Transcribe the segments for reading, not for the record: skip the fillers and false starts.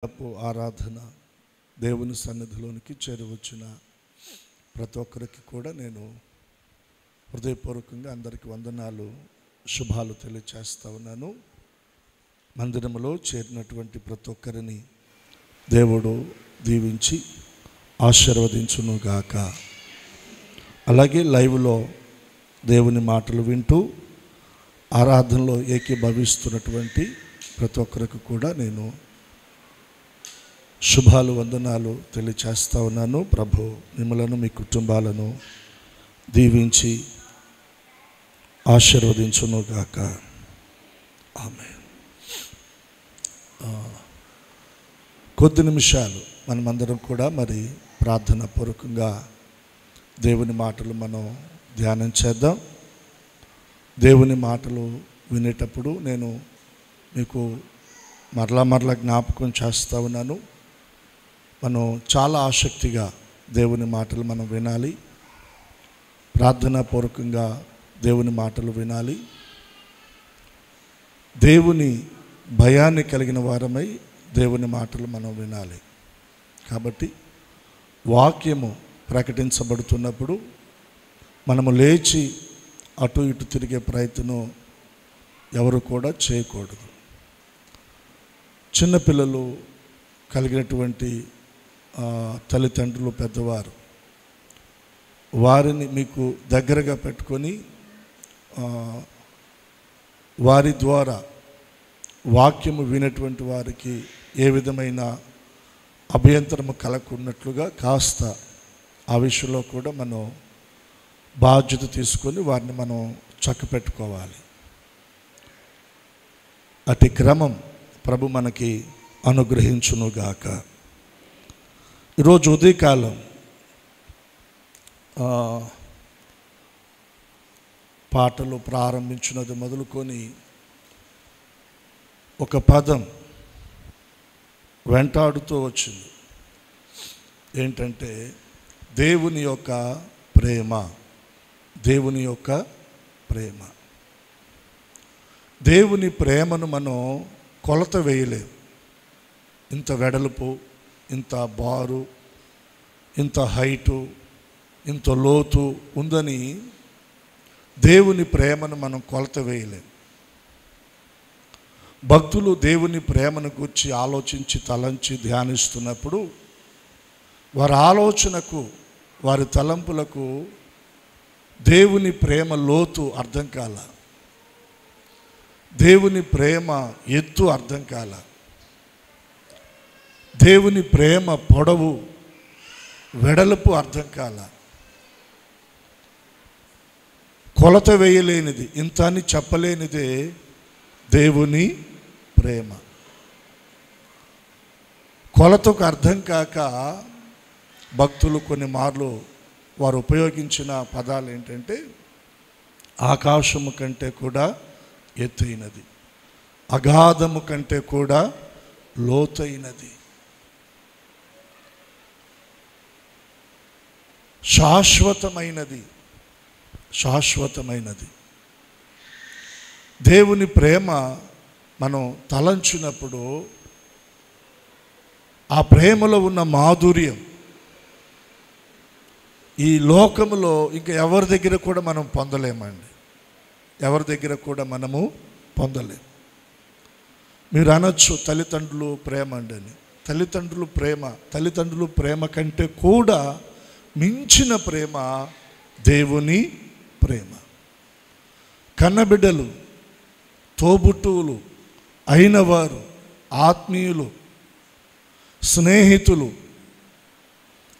ఆరాధన దేవుని సన్నిధిలోనికి చేరవచ్చిన ప్రతి ఒక్కరికి కూడా నేను హృదయపూర్వకంగా అందరికి వందనాలు శుభాలు తెలియచేస్తా ఉన్నాను. మందిరంలో చేరినటువంటి ప్రతి ఒక్కరిని దేవుడు దీవించి ఆశీర్వదించును గాక. అలాగే లైవ్లో దేవుని మాటలు వింటూ ఆరాధనలో ఏకీభవిస్తున్నటువంటి ప్రతి ఒక్కరికి కూడా నేను శుభాలు వందనాలు తెలియచేస్తా ఉన్నాను. ప్రభు మిమ్మలను మీ కుటుంబాలను దీవించి ఆశీర్వదించును గాక. ఆమేన్. కొద్ది నిమిషాలు మనమందరం కూడా మరి ప్రార్థన పూర్వకంగా దేవుని మాటలు మనం ధ్యానం చేద్దాం. దేవుని మాటలు వినేటప్పుడు నేను మీకు మరలా జ్ఞాపకం చేస్తూ ఉన్నాను. మనం చాలా ఆసక్తిగా దేవుని మాటలు మనం వినాలి. ప్రార్థనా పూర్వకంగా దేవుని మాటలు వినాలి. దేవుని భయాన్ని కలిగిన వారమై దేవుని మాటలు మనం వినాలి. కాబట్టి వాక్యము ప్రకటించబడుతున్నప్పుడు మనము లేచి అటు ఇటు తిరిగే ప్రయత్నం ఎవరు కూడా చేయకూడదు. చిన్నపిల్లలు కలిగినటువంటి తల్లిదండ్రులు, పెద్దవారు వారిని మీకు దగ్గరగా పెట్టుకొని వారి ద్వారా వాక్యము వినేటువంటి వారికి ఏ విధమైన అభ్యంతరము కలగకున్నట్లుగా కాస్త ఆ విషయంలో కూడా మనం బాధ్యత తీసుకొని వారిని మనం చక్కపెట్టుకోవాలి. అతి క్రమం ప్రభు మనకి అనుగ్రహించునుగాక. ఈరోజు ఉదయకాలం పాటలు ప్రారంభించినది మొదలుకొని ఒక పదం వెంటాడుతూ వచ్చింది. ఏంటంటే దేవుని యొక్క ప్రేమ. దేవుని యొక్క ప్రేమ. దేవుని ప్రేమను మనం కొలత వేయలేము. ఇంత వెడల్పు, ఇంత బారు, ఇంత హైటు, ఇంత లోతు ఉందని దేవుని ప్రేమను మనం కొలత వేయలేము. భక్తులు దేవుని ప్రేమను గురించి ఆలోచించి తలంచి ధ్యానిస్తున్నప్పుడు వారి ఆలోచనకు, వారి తలంపులకు దేవుని ప్రేమ లోతు అర్థం కాల, దేవుని ప్రేమ ఎత్తు అర్థం కాల, దేవుని ప్రేమ పొడవు వెడల్పు అర్థం కాల. కొలత వేయలేనిది, ఇంత అని చెప్పలేనిదే దేవుని ప్రేమ. కొలతకు అర్థం కాక భక్తులు కొన్ని మార్లు వారు ఉపయోగించిన పదాలు ఏంటంటే ఆకాశము కంటే కూడా ఎత్తైనది, అగాధము కంటే కూడా లోతైనది, శాశ్వతమైనది. శాశ్వతమైనది దేవుని ప్రేమ మనం తలంచినప్పుడు ఆ ప్రేమలో ఉన్న మాధుర్యం ఈ లోకములో ఇంకా ఎవరి దగ్గర కూడా మనం పొందలేమండి. ఎవరి దగ్గర కూడా మనము పొందలేము. మీరు అనొచ్చు తల్లిదండ్రులు ప్రేమ అండి అని. తల్లిదండ్రులు ప్రేమ కంటే కూడా మించిన ప్రేమ దేవుని ప్రేమ. కన్నబిడ్డలు, తోబుట్టువులు అయినవారు, ఆత్మీయులు, స్నేహితులు,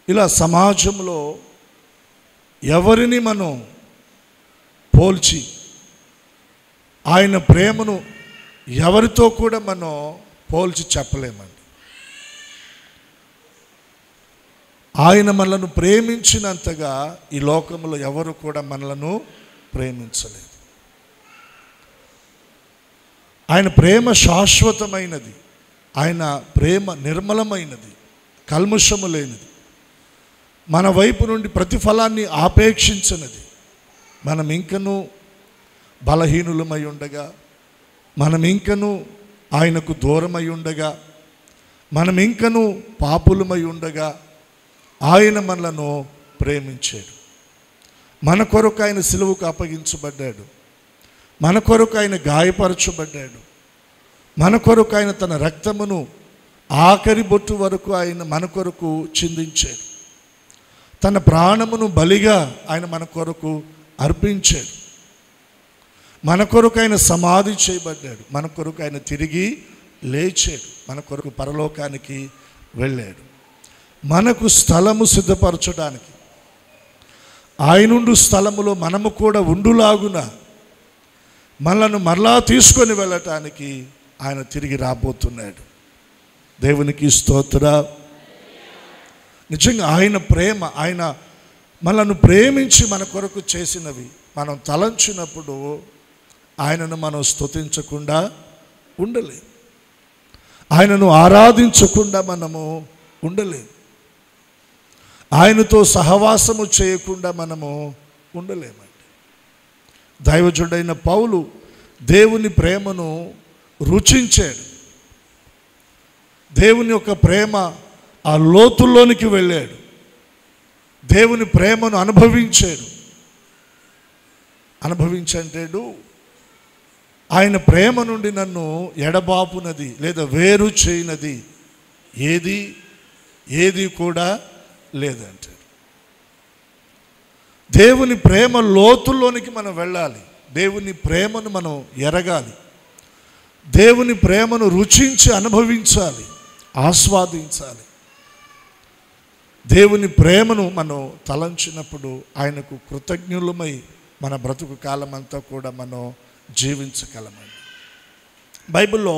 ఇలా సమాజంలో ఎవరిని మనం పోల్చి ఆయన ప్రేమను ఎవరితో కూడా మనం పోల్చి చెప్పలేమండి. ఆయన మనలను ప్రేమించినంతగా ఈ లోకంలో ఎవరు కూడా మనలను ప్రేమించలేదు. ఆయన ప్రేమ శాశ్వతమైనది. ఆయన ప్రేమ నిర్మలమైనది, కల్మషము లేనిది, మన వైపు నుండి ప్రతిఫలాన్ని ఆపేక్షించినది. మనం ఇంకనూ బలహీనులమై ఉండగా, మనం ఇంకనూ ఆయనకు దూరమై ఉండగా మనం ఇంకను పాపులమై ఉండగా ఆయన మనలను ప్రేమించాడు. మన కొరకు ఆయన సిలువకు అప్పగించబడ్డాడు. మన కొరకు ఆయన గాయపరచబడ్డాడు. మన కొరకు ఆయన తన రక్తమును ఆఖరి బొట్టు వరకు ఆయన మన కొరకు చిందించాడు. తన ప్రాణమును బలిగా ఆయన మన కొరకు అర్పించాడు. మన కొరకు ఆయన సమాధి చేయబడ్డాడు. మన కొరకు ఆయన తిరిగి లేచాడు. మన కొరకు పరలోకానికి వెళ్ళాడు. మనకు స్థలము సిద్ధపరచడానికి, ఆయనుండు స్థలములో మనము కూడా ఉండులాగున మనలను మరలా తీసుకొని వెళ్ళటానికి ఆయన తిరిగి రాబోతున్నాడు. దేవునికి స్తోత్రం. నిజంగా ఆయన ప్రేమ, ఆయన మనల్ని ప్రేమించి మన కొరకు చేసినవి మనం తలంచినప్పుడు ఆయనను మనం స్తుతించకుండా ఉండలేం. ఆయనను ఆరాధించకుండా మనము ఉండలేం. ఆయనతో సహవాసము చేయకుండా మనము ఉండలేమండి. దైవజుడైన పౌలు దేవుని ప్రేమను రుచించాడు. దేవుని యొక్క ప్రేమ ఆ లోతుల్లోనికి వెళ్ళాడు. దేవుని ప్రేమను అనుభవించాడు. ఆయన ప్రేమ నుండి నన్ను ఎడబాపునది లేదా వేరు చేయనది ఏది కూడా లేదంటాడు. దేవుని ప్రేమ లోతుల్లోనికి మనం వెళ్ళాలి. దేవుని ప్రేమను మనం ఎరగాలి. దేవుని ప్రేమను రుచించి అనుభవించాలి, ఆస్వాదించాలి. దేవుని ప్రేమను మనం తలంచినప్పుడు ఆయనకు కృతజ్ఞులమై మన బ్రతుకు కాలం అంతా కూడా మనం జీవించగలమండి. బైబిల్లో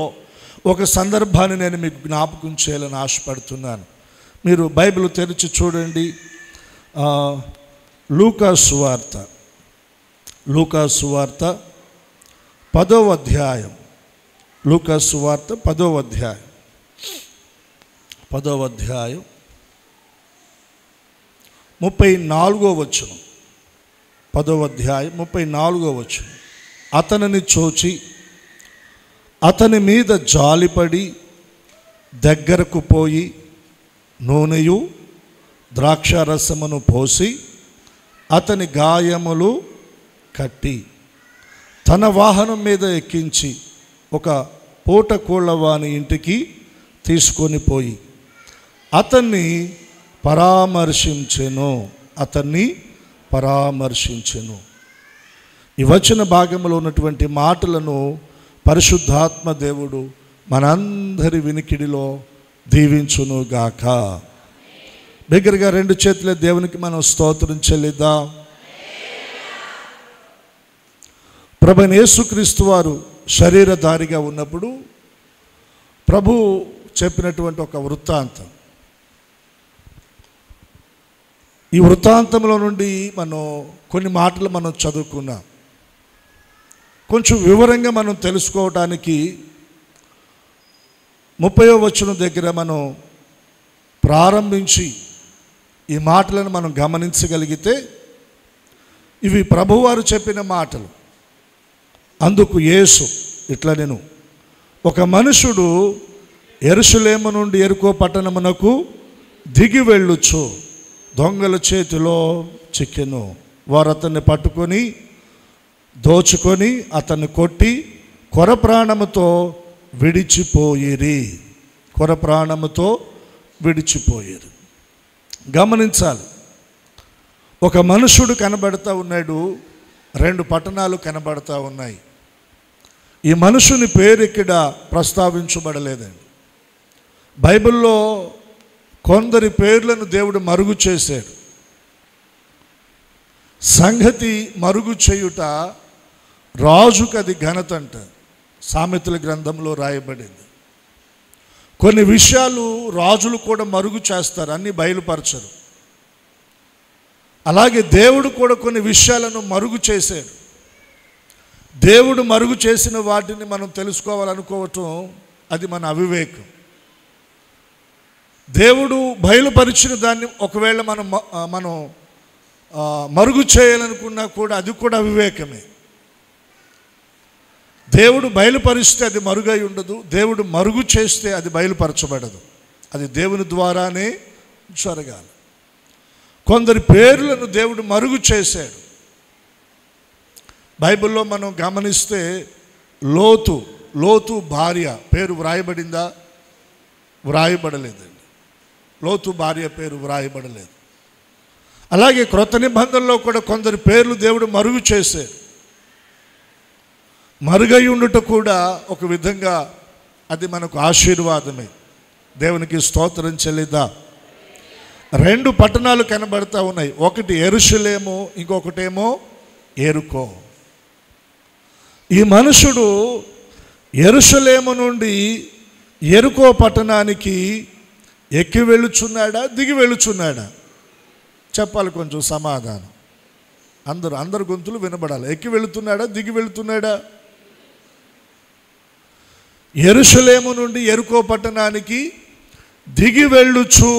ఒక సందర్భాన్ని నేను మీకు జ్ఞాపకం చేయాలని ఆశపడుతున్నాను. మీరు బైబిల్ తెరిచి చూడండి. లూకా సువార్త 10వ అధ్యాయం. లూకా సువార్త 10వ అధ్యాయం 34వ వచనం. 10వ అధ్యాయం 34వ వచనం. అతనిని చూచి అతని మీద జాలిపడి దగ్గరకు పోయి నూనెయు ద్రాక్షారసమును పోసి అతని గాయములు కట్టి తన వాహనం మీద ఎక్కించి ఒక పూట కోళ్ళవాని ఇంటికి తీసుకొని పోయి అతన్ని పరామర్శించెను. ఈ వచన భాగంలో ఉన్నటువంటి మాటలను పరిశుద్ధాత్మ దేవుడు మనందరి వినికిడిలో దీవించునుగాక. దగ్గరగా 2 చేతుల దేవునికి మనం స్తోత్రం చెల్లిద్దాం. ప్రభువైన యేసుక్రీస్తు వారు శరీరధారిగా ఉన్నప్పుడు ప్రభు చెప్పినటువంటి ఒక వృత్తాంతం. ఈ వృత్తాంతంలో నుండి మనం కొన్ని మాటలు మనం చదువుకున్నాం. కొంచెం వివరంగా మనం తెలుసుకోవడానికి 30వ వచనం దగ్గర మనం ప్రారంభించి ఈ మాటలను మనం గమనించగలిగితే ఇవి ప్రభువారు చెప్పిన మాటలు. అందుకు యేసు ఇట్లా, నేను ఒక మనుషుడు యెరూషలేము నుండి యెరికో పట్టణమునకు దిగి వెళ్ళుచు దొంగల చేతిలో చిక్కెను. వారు అతన్ని పట్టుకొని దోచుకొని అతన్ని కొట్టి కొర ప్రాణముతో విడిచిపోయిరి. గమనించాలి, ఒక మనుషుడు కనబడతా ఉన్నాడు, 2 పట్టణాలు కనబడతా ఉన్నాయి. ఈ మనుషుని పేరు ఇక్కడ ప్రస్తావించబడలేదండి. బైబిల్లో కొందరి పేర్లను దేవుడు మరుగు చేశాడు. సంగతి మరుగు చేయుట రాజుకు అది ఘనత అంట. సామెతల గ్రంథంలో రాయబడింది. కొన్ని విషయాలు రాజులు కూడా మరుగు చేస్తారు, అన్నీ బయలుపరచరు. అలాగే దేవుడు కూడా కొన్ని విషయాలను మరుగు చేశాడు. దేవుడు మరుగు చేసిన వాటిని మనం తెలుసుకోవాలనుకోవటం అది మన అవివేకం. దేవుడు బయలుపరిచిన దాన్ని ఒకవేళ మనం మరుగు చేయాలనుకున్నా కూడా అది కూడా అవివేకమే. దేవుడు బయలుపరిస్తే అది మరుగై ఉండదు, దేవుడు మరుగు చేస్తే అది బయలుపరచబడదు. అది దేవుని ద్వారానే జరగాలి. కొందరి పేర్లను దేవుడు మరుగు చేశాడు. బైబిల్లో మనం గమనిస్తే లోతు భార్య పేరు వ్రాయబడిందా? వ్రాయబడలేదండి. లోతు భార్య పేరు వ్రాయబడలేదు. అలాగే క్రొత్త నిబంధనలో కూడా కొందరి పేర్లు దేవుడు మరుగు చేశాడు. మరుగై ఉండుట కూడా ఒక విధంగా అది మనకు ఆశీర్వాదమే. దేవునికి స్తోత్రం చెల్లిద్దాం. 2 పట్టణాలు కనబడతా ఉన్నాయి. ఒకటి యెరూషలేము, ఇంకొకటేమో యెరికో. ఈ మనుషుడు యెరూషలేము నుండి యెరికో పట్టణానికి ఎక్కి వెళ్ళుచున్నాడా, దిగి వెళ్ళుచున్నాడా? చెప్పాలి కొంచెం సమాధానం. అందరు గొంతులు వినబడాలి. ఎక్కి వెళుతున్నాడా, దిగి వెళుతున్నాడా? యెరూషలేము నుండి యెరికో పట్టణానికి దిగి వెళ్ళుచు.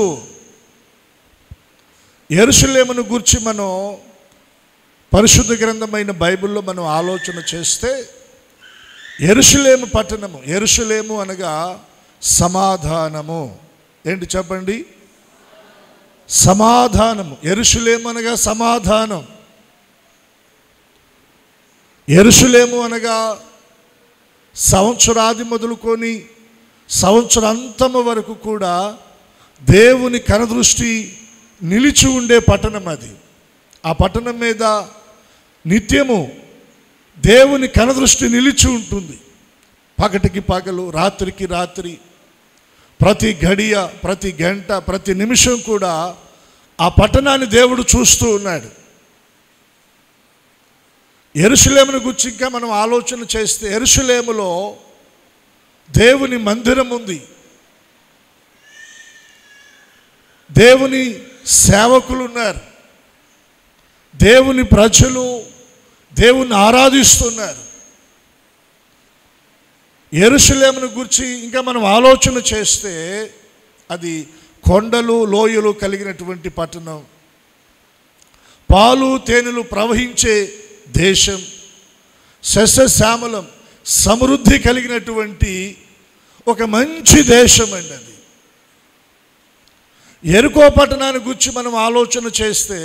యెరూషలేమును గురించి మనం పరిశుద్ధ గ్రంథమైన బైబిల్లో మనం ఆలోచన చేస్తే, యెరూషలేము పట్టణము, యెరూషలేము అనగా సమాధానము. ఏంటి చెప్పండి? సమాధానము. యెరూషలేము అనగా సమాధానం. యెరూషలేము అనగా సంవత్సరాది మొదలుకొని సంవత్సరాంతము వరకు కూడా దేవుని కనుదృష్టి నిలిచి ఉండే పట్టణం అది. ఆ పట్టణం మీద నిత్యము దేవుని కనుదృష్టి నిలిచి ఉంటుంది. పగటికి పగలు, రాత్రికి రాత్రి, ప్రతి గడియ, ప్రతి గంట, ప్రతి నిమిషం కూడా ఆ పట్టణాన్ని దేవుడు చూస్తూ ఉన్నాడు. యెరూషలేమును గురించి ఇంకా మనం ఆలోచన చేస్తే, యెరూషలేములో దేవుని మందిరం ఉంది. దేవుని సేవకులు ఉన్నారు. దేవుని ప్రజలు దేవుని ఆరాధిస్తున్నారు. యెరూషలేమును గురించి ఇంకా మనం ఆలోచన చేస్తే, అది కొండలు లోయలు కలిగినటువంటి పట్టణం, పాలు తేనెలు ప్రవహించే దేశం, సస్యశ్యామలం సమృద్ధి కలిగినటువంటి ఒక మంచి దేశం అండి అది. యెరికో పట్టణాన్ని గురించి మనం ఆలోచన చేస్తే,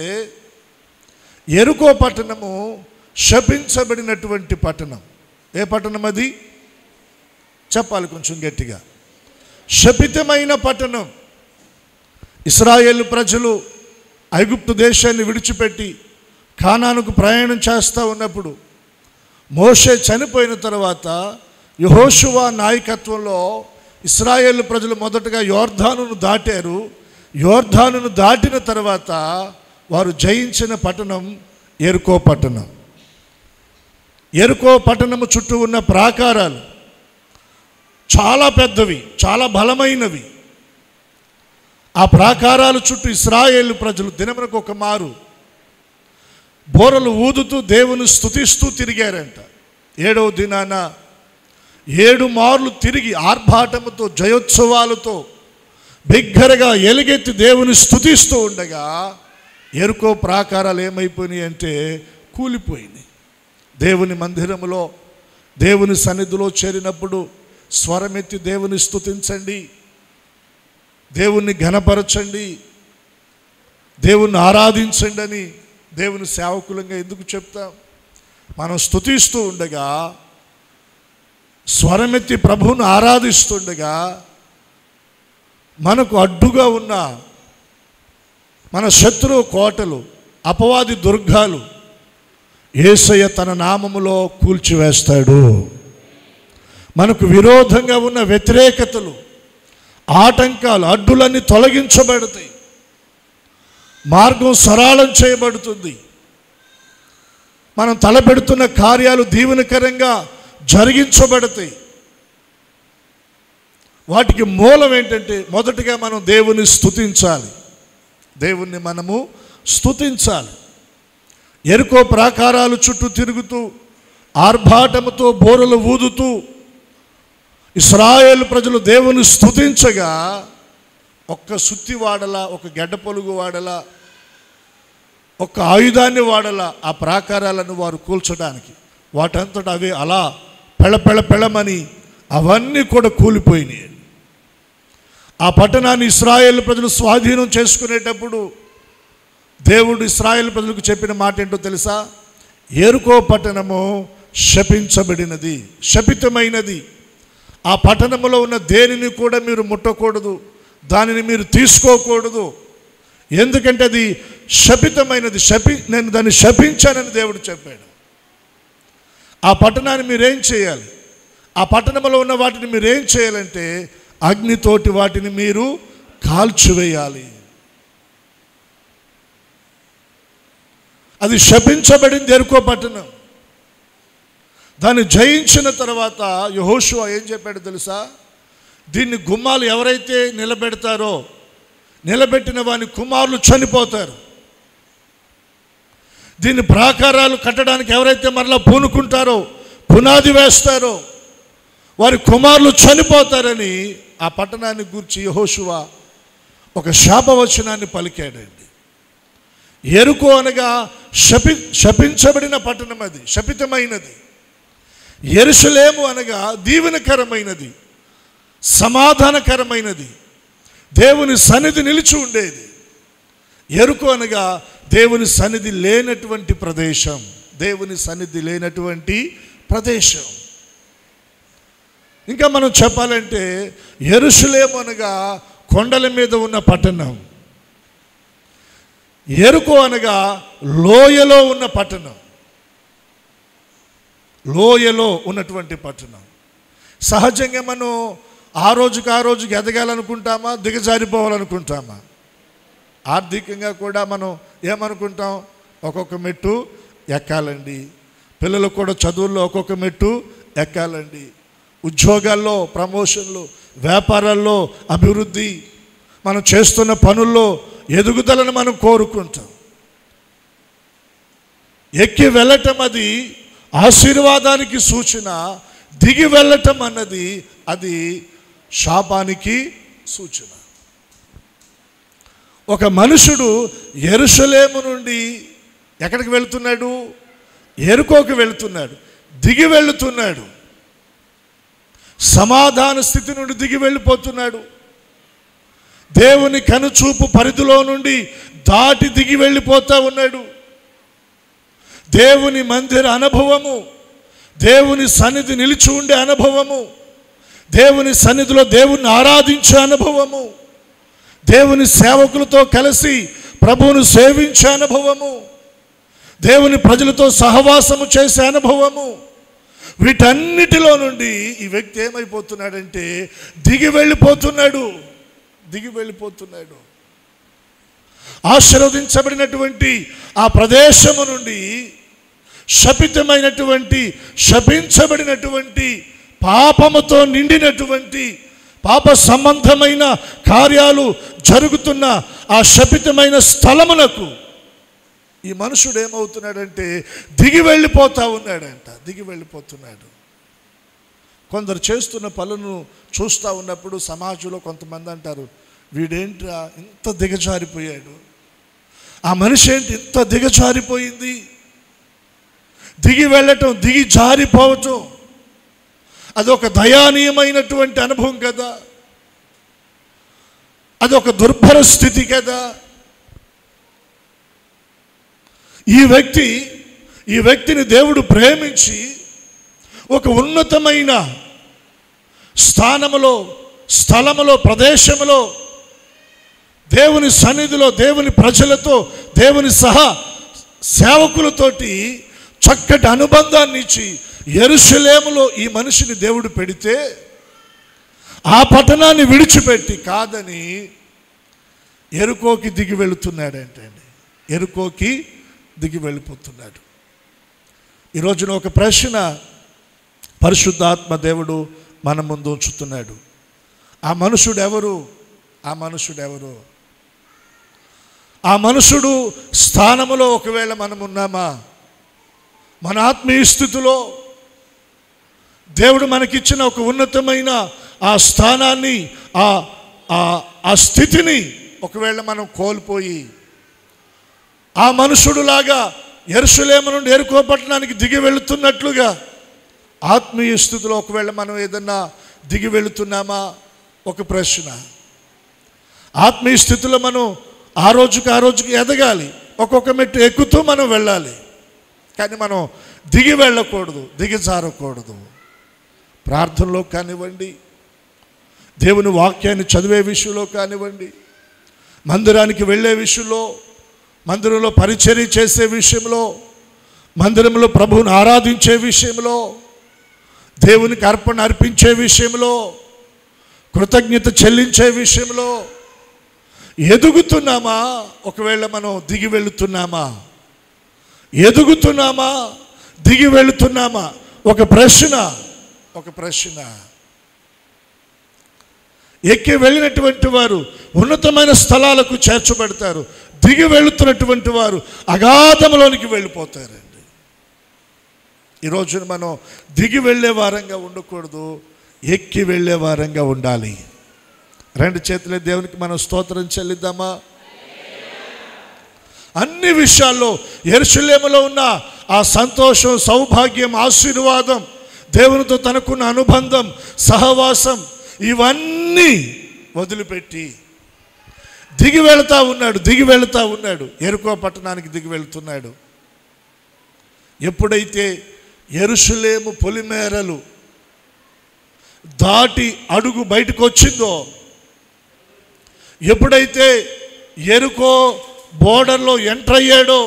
యెరికో పట్టణము శపించబడినటువంటి పట్టణం. ఏ పట్టణం అది? చెప్పాలి కొంచెం గట్టిగా. శపితమైన పట్టణం. ఇశ్రాయేలు ప్రజలు ఐగుప్తు దేశాన్ని విడిచిపెట్టి కానానుకు ప్రయాణం చేస్తూ ఉన్నప్పుడు, మోషే చనిపోయిన తర్వాత యెహోషువ నాయకత్వంలో ఇశ్రాయేలు ప్రజలు మొదటగా యోర్దానును దాటారు. యోర్దానును దాటిన తర్వాత వారు జయించిన పట్టణం యెరికో పట్టణం. యెరికో పట్టణము చుట్టూ ఉన్న ప్రాకారాలు చాలా పెద్దవి, చాలా బలమైనవి. ఆ ప్రాకారాల చుట్టూ ఇశ్రాయేలు ప్రజలు దినమునకు ఒక మారు బోరలు ఊదుతూ దేవుని స్తుతిస్తూ తిరిగారంట. 7వ దినాన 7 మార్లు తిరిగి ఆర్భాటముతో, జయోత్సవాలతో బిగ్గరగా ఎలుగెత్తి దేవుని స్తుతిస్తూ ఉండగా యెరికో ప్రాకారాలు ఏమైపోయినాయి అంటే కూలిపోయినాయి. దేవుని మందిరములో, దేవుని సన్నిధిలో చేరినప్పుడు స్వరమెత్తి దేవుని స్తుతించండి, దేవుణ్ణి ఘనపరచండి, దేవుణ్ణి ఆరాధించండి అని దేవుని సేవకులంగా ఎందుకు చెప్తాం? మనం స్తుతిస్తూ ఉండగా, స్వరమెత్తి ప్రభువును ఆరాధిస్తుండగా, మనకు అడ్డుగా ఉన్న మన శత్రువు కోటలు, అపవాది దుర్గాలు యేసయ్య తన నామములో కూల్చివేస్తాడు. మనకు విరోధంగా ఉన్న వ్యతిరేకతలు, ఆటంకాలు, అడ్డులన్నీ తొలగించబడతాయి. మార్గం సరళం చేయబడుతుంది. మనం తలపెడుతున్న కార్యాలు దీవెనకరంగా జరిగించబడతాయి. వాటికి మూలం ఏంటంటే, మొదటిగా మనం దేవుని స్తుతించాలి. దేవుణ్ణి మనము స్తుతించాలి. యెరికో ప్రాకారాలు చుట్టూ తిరుగుతూ ఆర్భాటముతో బోరలు ఊదుతూ ఇశ్రాయేలు ప్రజలు దేవుని స్తుతించగా, ఒక్క సుత్తి వాడలా, ఒక గడ్డ పొలుగు వాడలా, ఒక్క ఆయుధాన్ని వాడలా ఆ ప్రాకారాలను వారు కూల్చడానికి. వాటంతటా అవే అలా పెళమని అవన్నీ కూడా కూలిపోయినాయి. ఆ పట్టణాన్ని ఇశ్రాయేలు ప్రజలు స్వాధీనం చేసుకునేటప్పుడు దేవుడు ఇశ్రాయేలు ప్రజలకు చెప్పిన మాట ఏంటో తెలుసా? యెరికో పట్టణము శపించబడినది, శపితమైనది. ఆ పట్టణంలో ఉన్న దేనిని కూడా మీరు ముట్టకూడదు, దానిని మీరు తీసుకోకూడదు. ఎందుకంటే అది శపితమైనది. నేను దాన్ని శపించానని దేవుడు చెప్పాడు. ఆ పట్టణాన్ని మీరేం చేయాలి? ఆ పట్టణంలో ఉన్న వాటిని మీరేం చేయాలంటే అగ్నితోటి వాటిని మీరు కాల్చివేయాలి. అది శపించబడింది యెరికో పట్టణం. దాన్ని జయించిన తర్వాత యెహోషువ ఏం చెప్పాడు తెలుసా? దీన్ని గుమ్మాలు ఎవరైతే నిలబెడతారో, నిలబెట్టిన వాని కుమారులు చనిపోతారు. దీన్ని ప్రాకారాలు కట్టడానికి ఎవరైతే మరలా పూనుకుంటారో, పునాది వేస్తారో, వారి కుమారులు చనిపోతారని ఆ పట్టణాన్ని గూర్చి యెహోషువ ఒక శాపవచనాన్ని పలికాడండి. యెరికో అనగా శపించబడిన పట్టణం, అది శపితమైనది. యెరూషలేము అనగా దీవెనకరమైనది, సమాధానకరమైనది, దేవుని సన్నిధి నిలిచి ఉండేది. యెరికో అనగా దేవుని సన్నిధి లేనటువంటి ప్రదేశం, దేవుని సన్నిధి లేనటువంటి ప్రదేశం. ఇంకా మనం చెప్పాలంటే యెరూషలేము అనగా కొండల మీద ఉన్న పట్టణం, యెరికో అనగా లోయలో ఉన్న పట్టణం, లోయలో ఉన్నటువంటి పట్టణం. సహజంగా మనం ఆ రోజుకి ఎదగాలనుకుంటామా, దిగజారిపోవాలనుకుంటామా? ఆర్థికంగా కూడా మనం ఏమనుకుంటాం? ఒక్కొక్క మెట్టు ఎక్కాలండి. పిల్లలకు కూడా చదువుల్లో ఒక్కొక్క మెట్టు ఎక్కాలండి. ఉద్యోగాల్లో ప్రమోషన్లు, వ్యాపారాల్లో అభివృద్ధి, మనం చేస్తున్న పనుల్లో ఎదుగుదలను మనం కోరుకుంటాం. ఎక్కి వెళ్ళటం అది ఆశీర్వాదానికి సూచన, దిగి వెళ్ళటం అన్నది అది శాపానికి సూచన. ఒక మనుషుడు యెరూషలేము నుండి ఎక్కడికి వెళుతున్నాడు? యెరికోకి వెళుతున్నాడు, దిగి వెళుతున్నాడు. సమాధాన స్థితి నుండి దిగి వెళ్ళిపోతున్నాడు. దేవుని కనుచూపు పరిధిలో నుండి దాటి దిగి వెళ్ళిపోతూ ఉన్నాడు. దేవుని మందిర అనుభవము, దేవుని సన్నిధి నిలిచి ఉండే అనుభవము, దేవుని సన్నిధిలో దేవుని ఆరాధించే అనుభవము, దేవుని సేవకులతో కలిసి ప్రభువును సేవించే అనుభవము, దేవుని ప్రజలతో సహవాసము చేసే అనుభవము, వీటన్నిటిలో నుండి ఈ వ్యక్తి ఏమైపోతున్నాడంటే దిగి వెళ్ళిపోతున్నాడు. ఆశీర్వదించబడినటువంటి ఆ ప్రదేశము నుండి శపించబడినటువంటి పాపముతో నిండినటువంటి పాప సంబంధమైన కార్యాలు జరుగుతున్న ఆ శపితమైన స్థలమునకు ఈ మనుషుడు ఏమవుతున్నాడంటే దిగి వెళ్ళిపోతున్నాడు. కొందరు చేస్తున్న పనులను చూస్తూ ఉన్నప్పుడు సమాజంలో కొంతమంది అంటారు, వీడేంట్రా ఇంత దిగజారిపోయాడు, ఆ మనిషి ఏంటి ఇంత దిగజారిపోయింది. దిగి వెళ్ళటం, దిగి జారిపోవటం అదొక దయానీయమైనటువంటి అనుభవం కదా, అదొక దుర్భర స్థితి కదా. ఈ వ్యక్తిని దేవుడు ప్రేమించి ఒక ఉన్నతమైన స్థలములో ప్రదేశములో దేవుని సన్నిధిలో, దేవుని ప్రజలతో, దేవుని సేవకులతోటి చక్కటి అనుబంధాన్ని ఇచ్చి యెరూషలేములో ఈ మనిషిని దేవుడు పెడితే ఆ పట్టణాన్ని విడిచిపెట్టి కాదని యెరికోకి దిగి వెళుతున్నాడంటండి. యెరికోకి దిగి వెళ్ళిపోతున్నాడు. ఈరోజున ఒక ప్రశ్న పరిశుద్ధాత్మ దేవుడు మన ముందు ఉంచుతున్నాడు. ఆ మనుషుడు ఎవరు? ఆ మనుషుడు స్థానములో ఒకవేళ మనం ఉన్నామా? మన ఆత్మీయ స్థితిలో దేవుడు మనకిచ్చిన ఒక ఉన్నతమైన ఆ స్థానాన్ని, ఆ స్థితిని ఒకవేళ మనం కోల్పోయి ఆ మనుషుడులాగా యెరూషలేము నుండి యెరికో పట్టణానికి దిగి వెళుతున్నట్లుగా ఆత్మీయ స్థితిలో ఒకవేళ మనం ఏదన్నా దిగి వెళుతున్నామా? ఒక ప్రశ్న. ఆత్మీయ స్థితిలో మనం ఆ రోజుకి ఎదగాలి. ఒక్కొక్క మెట్టు ఎక్కుతూ మనం వెళ్ళాలి. కానీ మనం దిగి వెళ్ళకూడదు, దిగజారకూడదు. ప్రార్థనలో కానివ్వండి, దేవుని వాక్యాన్ని చదివే విషయంలో కానివ్వండి, మందిరానికి వెళ్ళే విషయంలో, మందిరంలో పరిచర్య చేసే విషయంలో, మందిరంలో ప్రభువుని ఆరాధించే విషయంలో, దేవునికి అర్పణ అర్పించే విషయంలో, కృతజ్ఞత చెల్లించే విషయంలో ఎదుగుతున్నామా? ఒకవేళ మనం దిగి వెళుతున్నామా? ఎదుగుతున్నామా? దిగి వెళుతున్నామా? ఒక ప్రశ్న. ఎక్కి వెళ్ళినటువంటి వారు ఉన్నతమైన స్థలాలకు చేర్చబడతారు. దిగి వెళుతున్నటువంటి వారు అగాధంలోనికి వెళ్ళిపోతారండి. ఈరోజు మనం దిగి వెళ్ళే వారంగా ఉండకూడదు, ఎక్కి వెళ్ళే వారంగా ఉండాలి. రెండు చేతులే దేవునికి మనం స్తోత్రం చెల్లిద్దామా? అన్ని విషయాల్లో యెరూషలేములో ఉన్న ఆ సంతోషం, సౌభాగ్యం, ఆశీర్వాదం, దేవునితో తనకున్న అనుబంధం, సహవాసం, ఇవన్నీ వదిలిపెట్టి దిగి వెళుతూ ఉన్నాడు. యెరికో పట్టణానికి దిగి వెళుతున్నాడు. ఎప్పుడైతే యెరూషలేము పొలిమేరలు దాటి అడుగు బయటకు వచ్చిందో, ఎప్పుడైతే యెరికో బోర్డర్లో ఎంటర్ అయ్యాడో,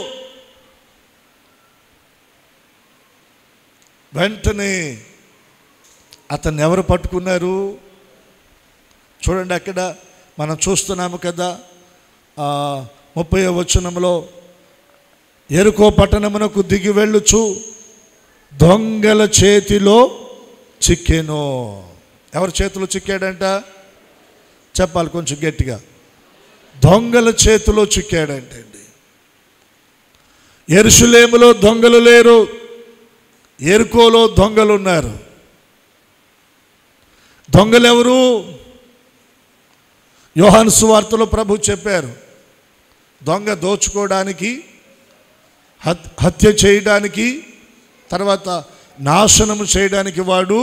వెంటనే అతన్ని ఎవరు పట్టుకున్నారు? చూడండి, అక్కడ మనం చూస్తున్నాము కదా, 30వ వచనంలో, యెరికో పట్టణమునకు దిగి వెళ్ళుచు దొంగల చేతిలో చిక్కెను. ఎవరి చేతిలో చిక్కాడంట? చెప్పాలి కొంచెం గట్టిగా. దొంగల చేతిలో చిక్కాడంటండి. యెరూషలేములో దొంగలు లేరు, యెరికోలో దొంగలు ఉన్నారు. దొంగలెవరు? యోహాను సువార్తలో ప్రభు చెప్పారు, దొంగ దోచుకోవడానికి, హత్య చేయడానికి, తర్వాత నాశనము చేయడానికి వాడు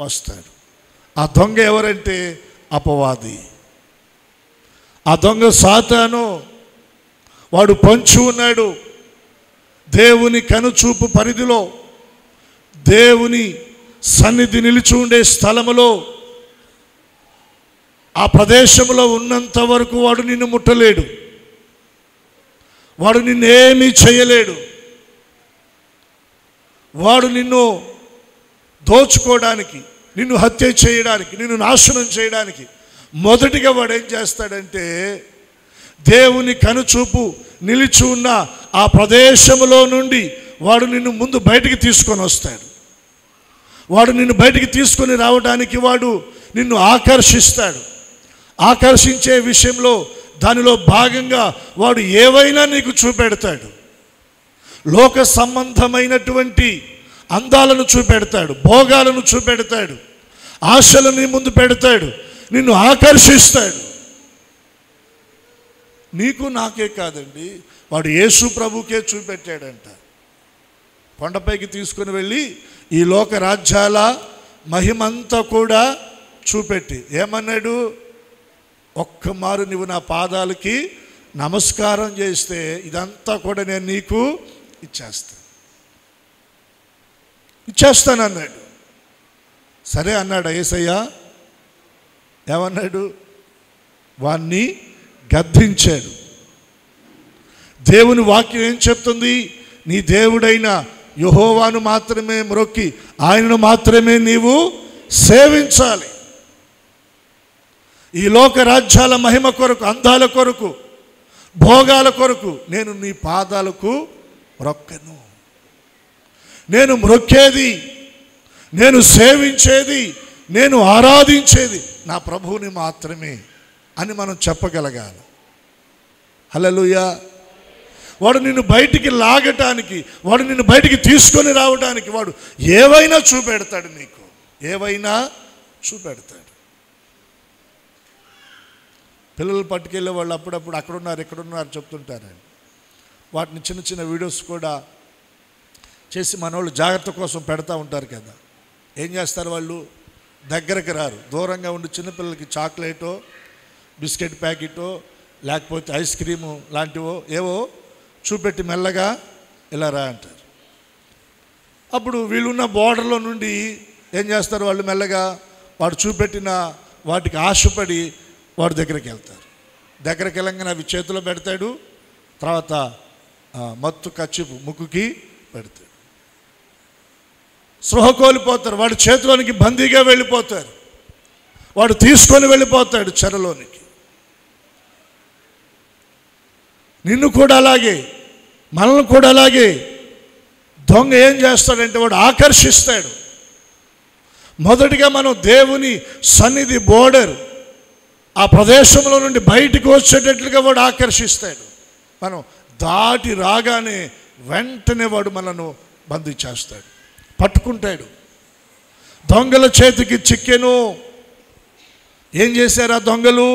వస్తాడు. ఆ దొంగ ఎవరంటే అపవాది. ఆ దొంగ సాతాను. వాడు పొంచి ఉన్నాడు దేవుని కనుచూపు పరిధిలో, దేవుని సన్నిధి నిలిచి ఉండే స్థలములో. ఆ ప్రదేశంలో ఉన్నంత వరకు వాడు నిన్ను ముట్టలేడు, వాడు నిన్నేమీ చేయలేడు. వాడు నిన్ను దోచుకోవడానికి, నిన్ను హత్య చేయడానికి, నిన్ను నాశనం చేయడానికి మొదటిగా వాడు ఏం చేస్తాడంటే, దేవుని కనుచూపు నిలిచి ఉన్న ఆ ప్రదేశంలో నుండి వాడు నిన్ను ముందు బయటికి తీసుకొని వస్తాడు. వాడు నిన్ను బయటికి తీసుకొని రావడానికి వాడు నిన్ను ఆకర్షిస్తాడు. ఆకర్షించే విషయంలో దానిలో భాగంగా వాడు ఏవైనా నీకు చూపెడతాడు. లోక సంబంధమైనటువంటి అందాలను చూపెడతాడు, భోగాలను చూపెడతాడు, ఆశలను నీ ముందు పెడతాడు, నిన్ను ఆకర్షిస్తాడు. నీకు నాకే కాదండి, వాడు యేసు ప్రభుకే చూపెట్టాడంట. కొండపైకి తీసుకుని వెళ్ళి ఈ లోక రాజ్యాల మహిమంతా కూడా చూపెట్టి ఏమన్నాడు? ఒక్క మారు నువ్వు నా పాదాలకి నమస్కారం చేస్తే ఇదంతా కూడా నేను నీకు ఇచ్చేస్తానన్నాడు. సరే అన్నాడు యేసయ్య. ఏమన్నాడు? వాణ్ణి గద్దించాడు. దేవుని వాక్యం ఏం చెప్తుంది? నీ దేవుడైన యెహోవాను మాత్రమే మ్రొక్కి ఆయనను మాత్రమే నీవు సేవించాలి. ఈ లోక రాజ్యాల మహిమ కొరకు, అందాల కొరకు, భోగాల కొరకు నేను నీ పాదాలకు మ్రొక్కను. నేను మ్రొక్కేది, నేను సేవించేది, నేను ఆరాధించేది నా ప్రభువుని మాత్రమే అని మనం చెప్పగలగాలి. హల్లెలూయా. వాడు నిన్ను బయటికి లాగటానికి, వాడు నిన్ను బయటికి తీసుకొని రావడానికి వాడు ఏవైనా చూపెడతాడు, నీకు ఏవైనా చూపెడతాడు. పిల్లలు పట్టుకెళ్ళే వాళ్ళు అప్పుడప్పుడు అక్కడున్నారు ఇక్కడున్నారు చెప్తుంటారండి. వాటిని చిన్న చిన్న వీడియోస్ కూడా చేసి మనోళ్ళు జాగ్రత్త కోసం పెడతా ఉంటారు కదా. ఏం చేస్తారు? వాళ్ళు దగ్గరకు రారు, దూరంగా ఉండి చిన్నపిల్లలకి చాక్లెటో బిస్కెట్ ప్యాకెటో లేకపోతే ఐస్ క్రీము లాంటివో ఏవో చూపెట్టి మెల్లగా ఇలా రా అంటారు. అప్పుడు వీళ్ళున్న బోర్డర్లో నుండి ఏం చేస్తారు, వాళ్ళు మెల్లగా వాడు చూపెట్టిన వాటికి ఆశపడి వాడి దగ్గరికి వెళ్తారు. దగ్గరికి వెళ్ళంగానే అవి చేతిలో పెడతాడు, తర్వాత మత్తు కచ్చిపు ముక్కుకి పెడతాడు. స్పృహ కోల్పోతారు, వాడి చేతిలోనికి బందీగా వెళ్ళిపోతారు, వాడు తీసుకొని వెళ్ళిపోతాడు చెరలోనికి. నిన్ను కూడా అలాగే, మనల్ని కూడా అలాగే దొంగ ఏం చేస్తాడంటే వాడు ఆకర్షిస్తాడు. మొదటిగా మనం దేవుని సన్నిధి బోర్డర్ ఆ ప్రదేశంలో నుండి బయటికి వచ్చేటట్లుగా వాడు ఆకర్షిస్తాడు. మనం దాటి రాగానే వెంటనే వాడు మనను బంధించేస్తాడు, పట్టుకుంటాడు. దొంగల చేతికి చిక్కెను. ఏం చేశారు ఆ దొంగలు?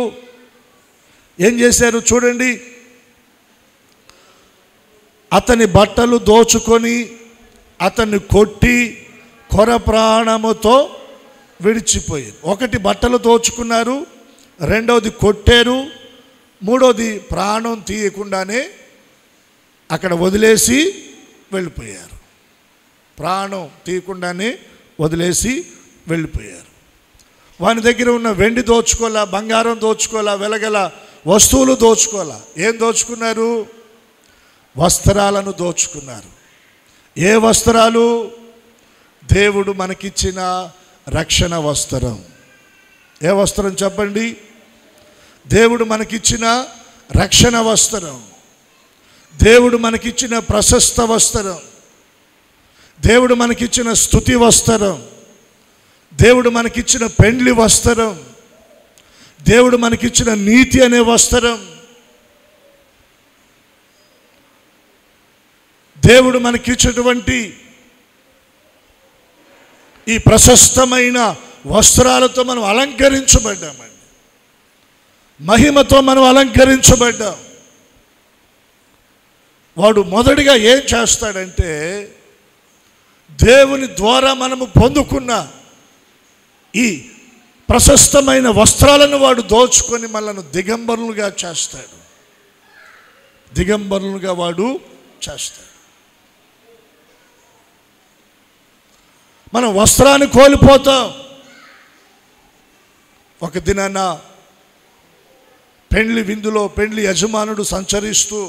ఏం చేశారు చూడండి. అతని బట్టలు దోచుకొని అతన్ని కొట్టి కొర ప్రాణముతో విడిచిపోయారు. ఒకటి బట్టలు దోచుకున్నారు, రెండవది కొట్టారు, మూడవది ప్రాణం తీయకుండానే అక్కడ వదిలేసి వెళ్ళిపోయారు. ప్రాణం తీయకుండానే వదిలేసి వెళ్ళిపోయారు. వాని దగ్గర ఉన్న వెండి దోచుకోవాలా, బంగారం దోచుకోవాలా, వెలగల వస్తువులు దోచుకోవాలా. ఏం దోచుకున్నారు? వస్త్రాలను దోచుకున్నారు. ఏ వస్త్రాలు? దేవుడు మనకిచ్చిన రక్షణ వస్త్రం. ఏ వస్త్రం చెప్పండి? దేవుడు మనకిచ్చిన రక్షణ వస్త్రం, దేవుడు మనకిచ్చిన ప్రశస్త వస్త్రం, దేవుడు మనకిచ్చిన స్తుతి వస్త్రం, దేవుడు మనకిచ్చిన పెండ్లి వస్త్రం, దేవుడు మనకిచ్చిన నీతి అనే వస్త్రం, దేవుడు మనకిచ్చినటువంటి ఈ ప్రశస్తమైన వస్త్రాలతో మనం అలంకరించబడ్డామండి. మహిమతో మనం అలంకరించబడ్డాం. వాడు మొదటిగా ఏం చేస్తాడంటే దేవుని ద్వారా మనము పొందుకున్న ఈ ప్రశస్తమైన వస్త్రాలను వాడు దోచుకొని మనల్ని దిగంబరులుగా చేస్తాడు. దిగంబరులుగా వాడు చేస్తాడు. మనం వస్త్రాన్ని కోల్పోతాం. ఒక దినాన పెండ్లి విందులో పెండ్లి యజమానుడు సంచరిస్తూ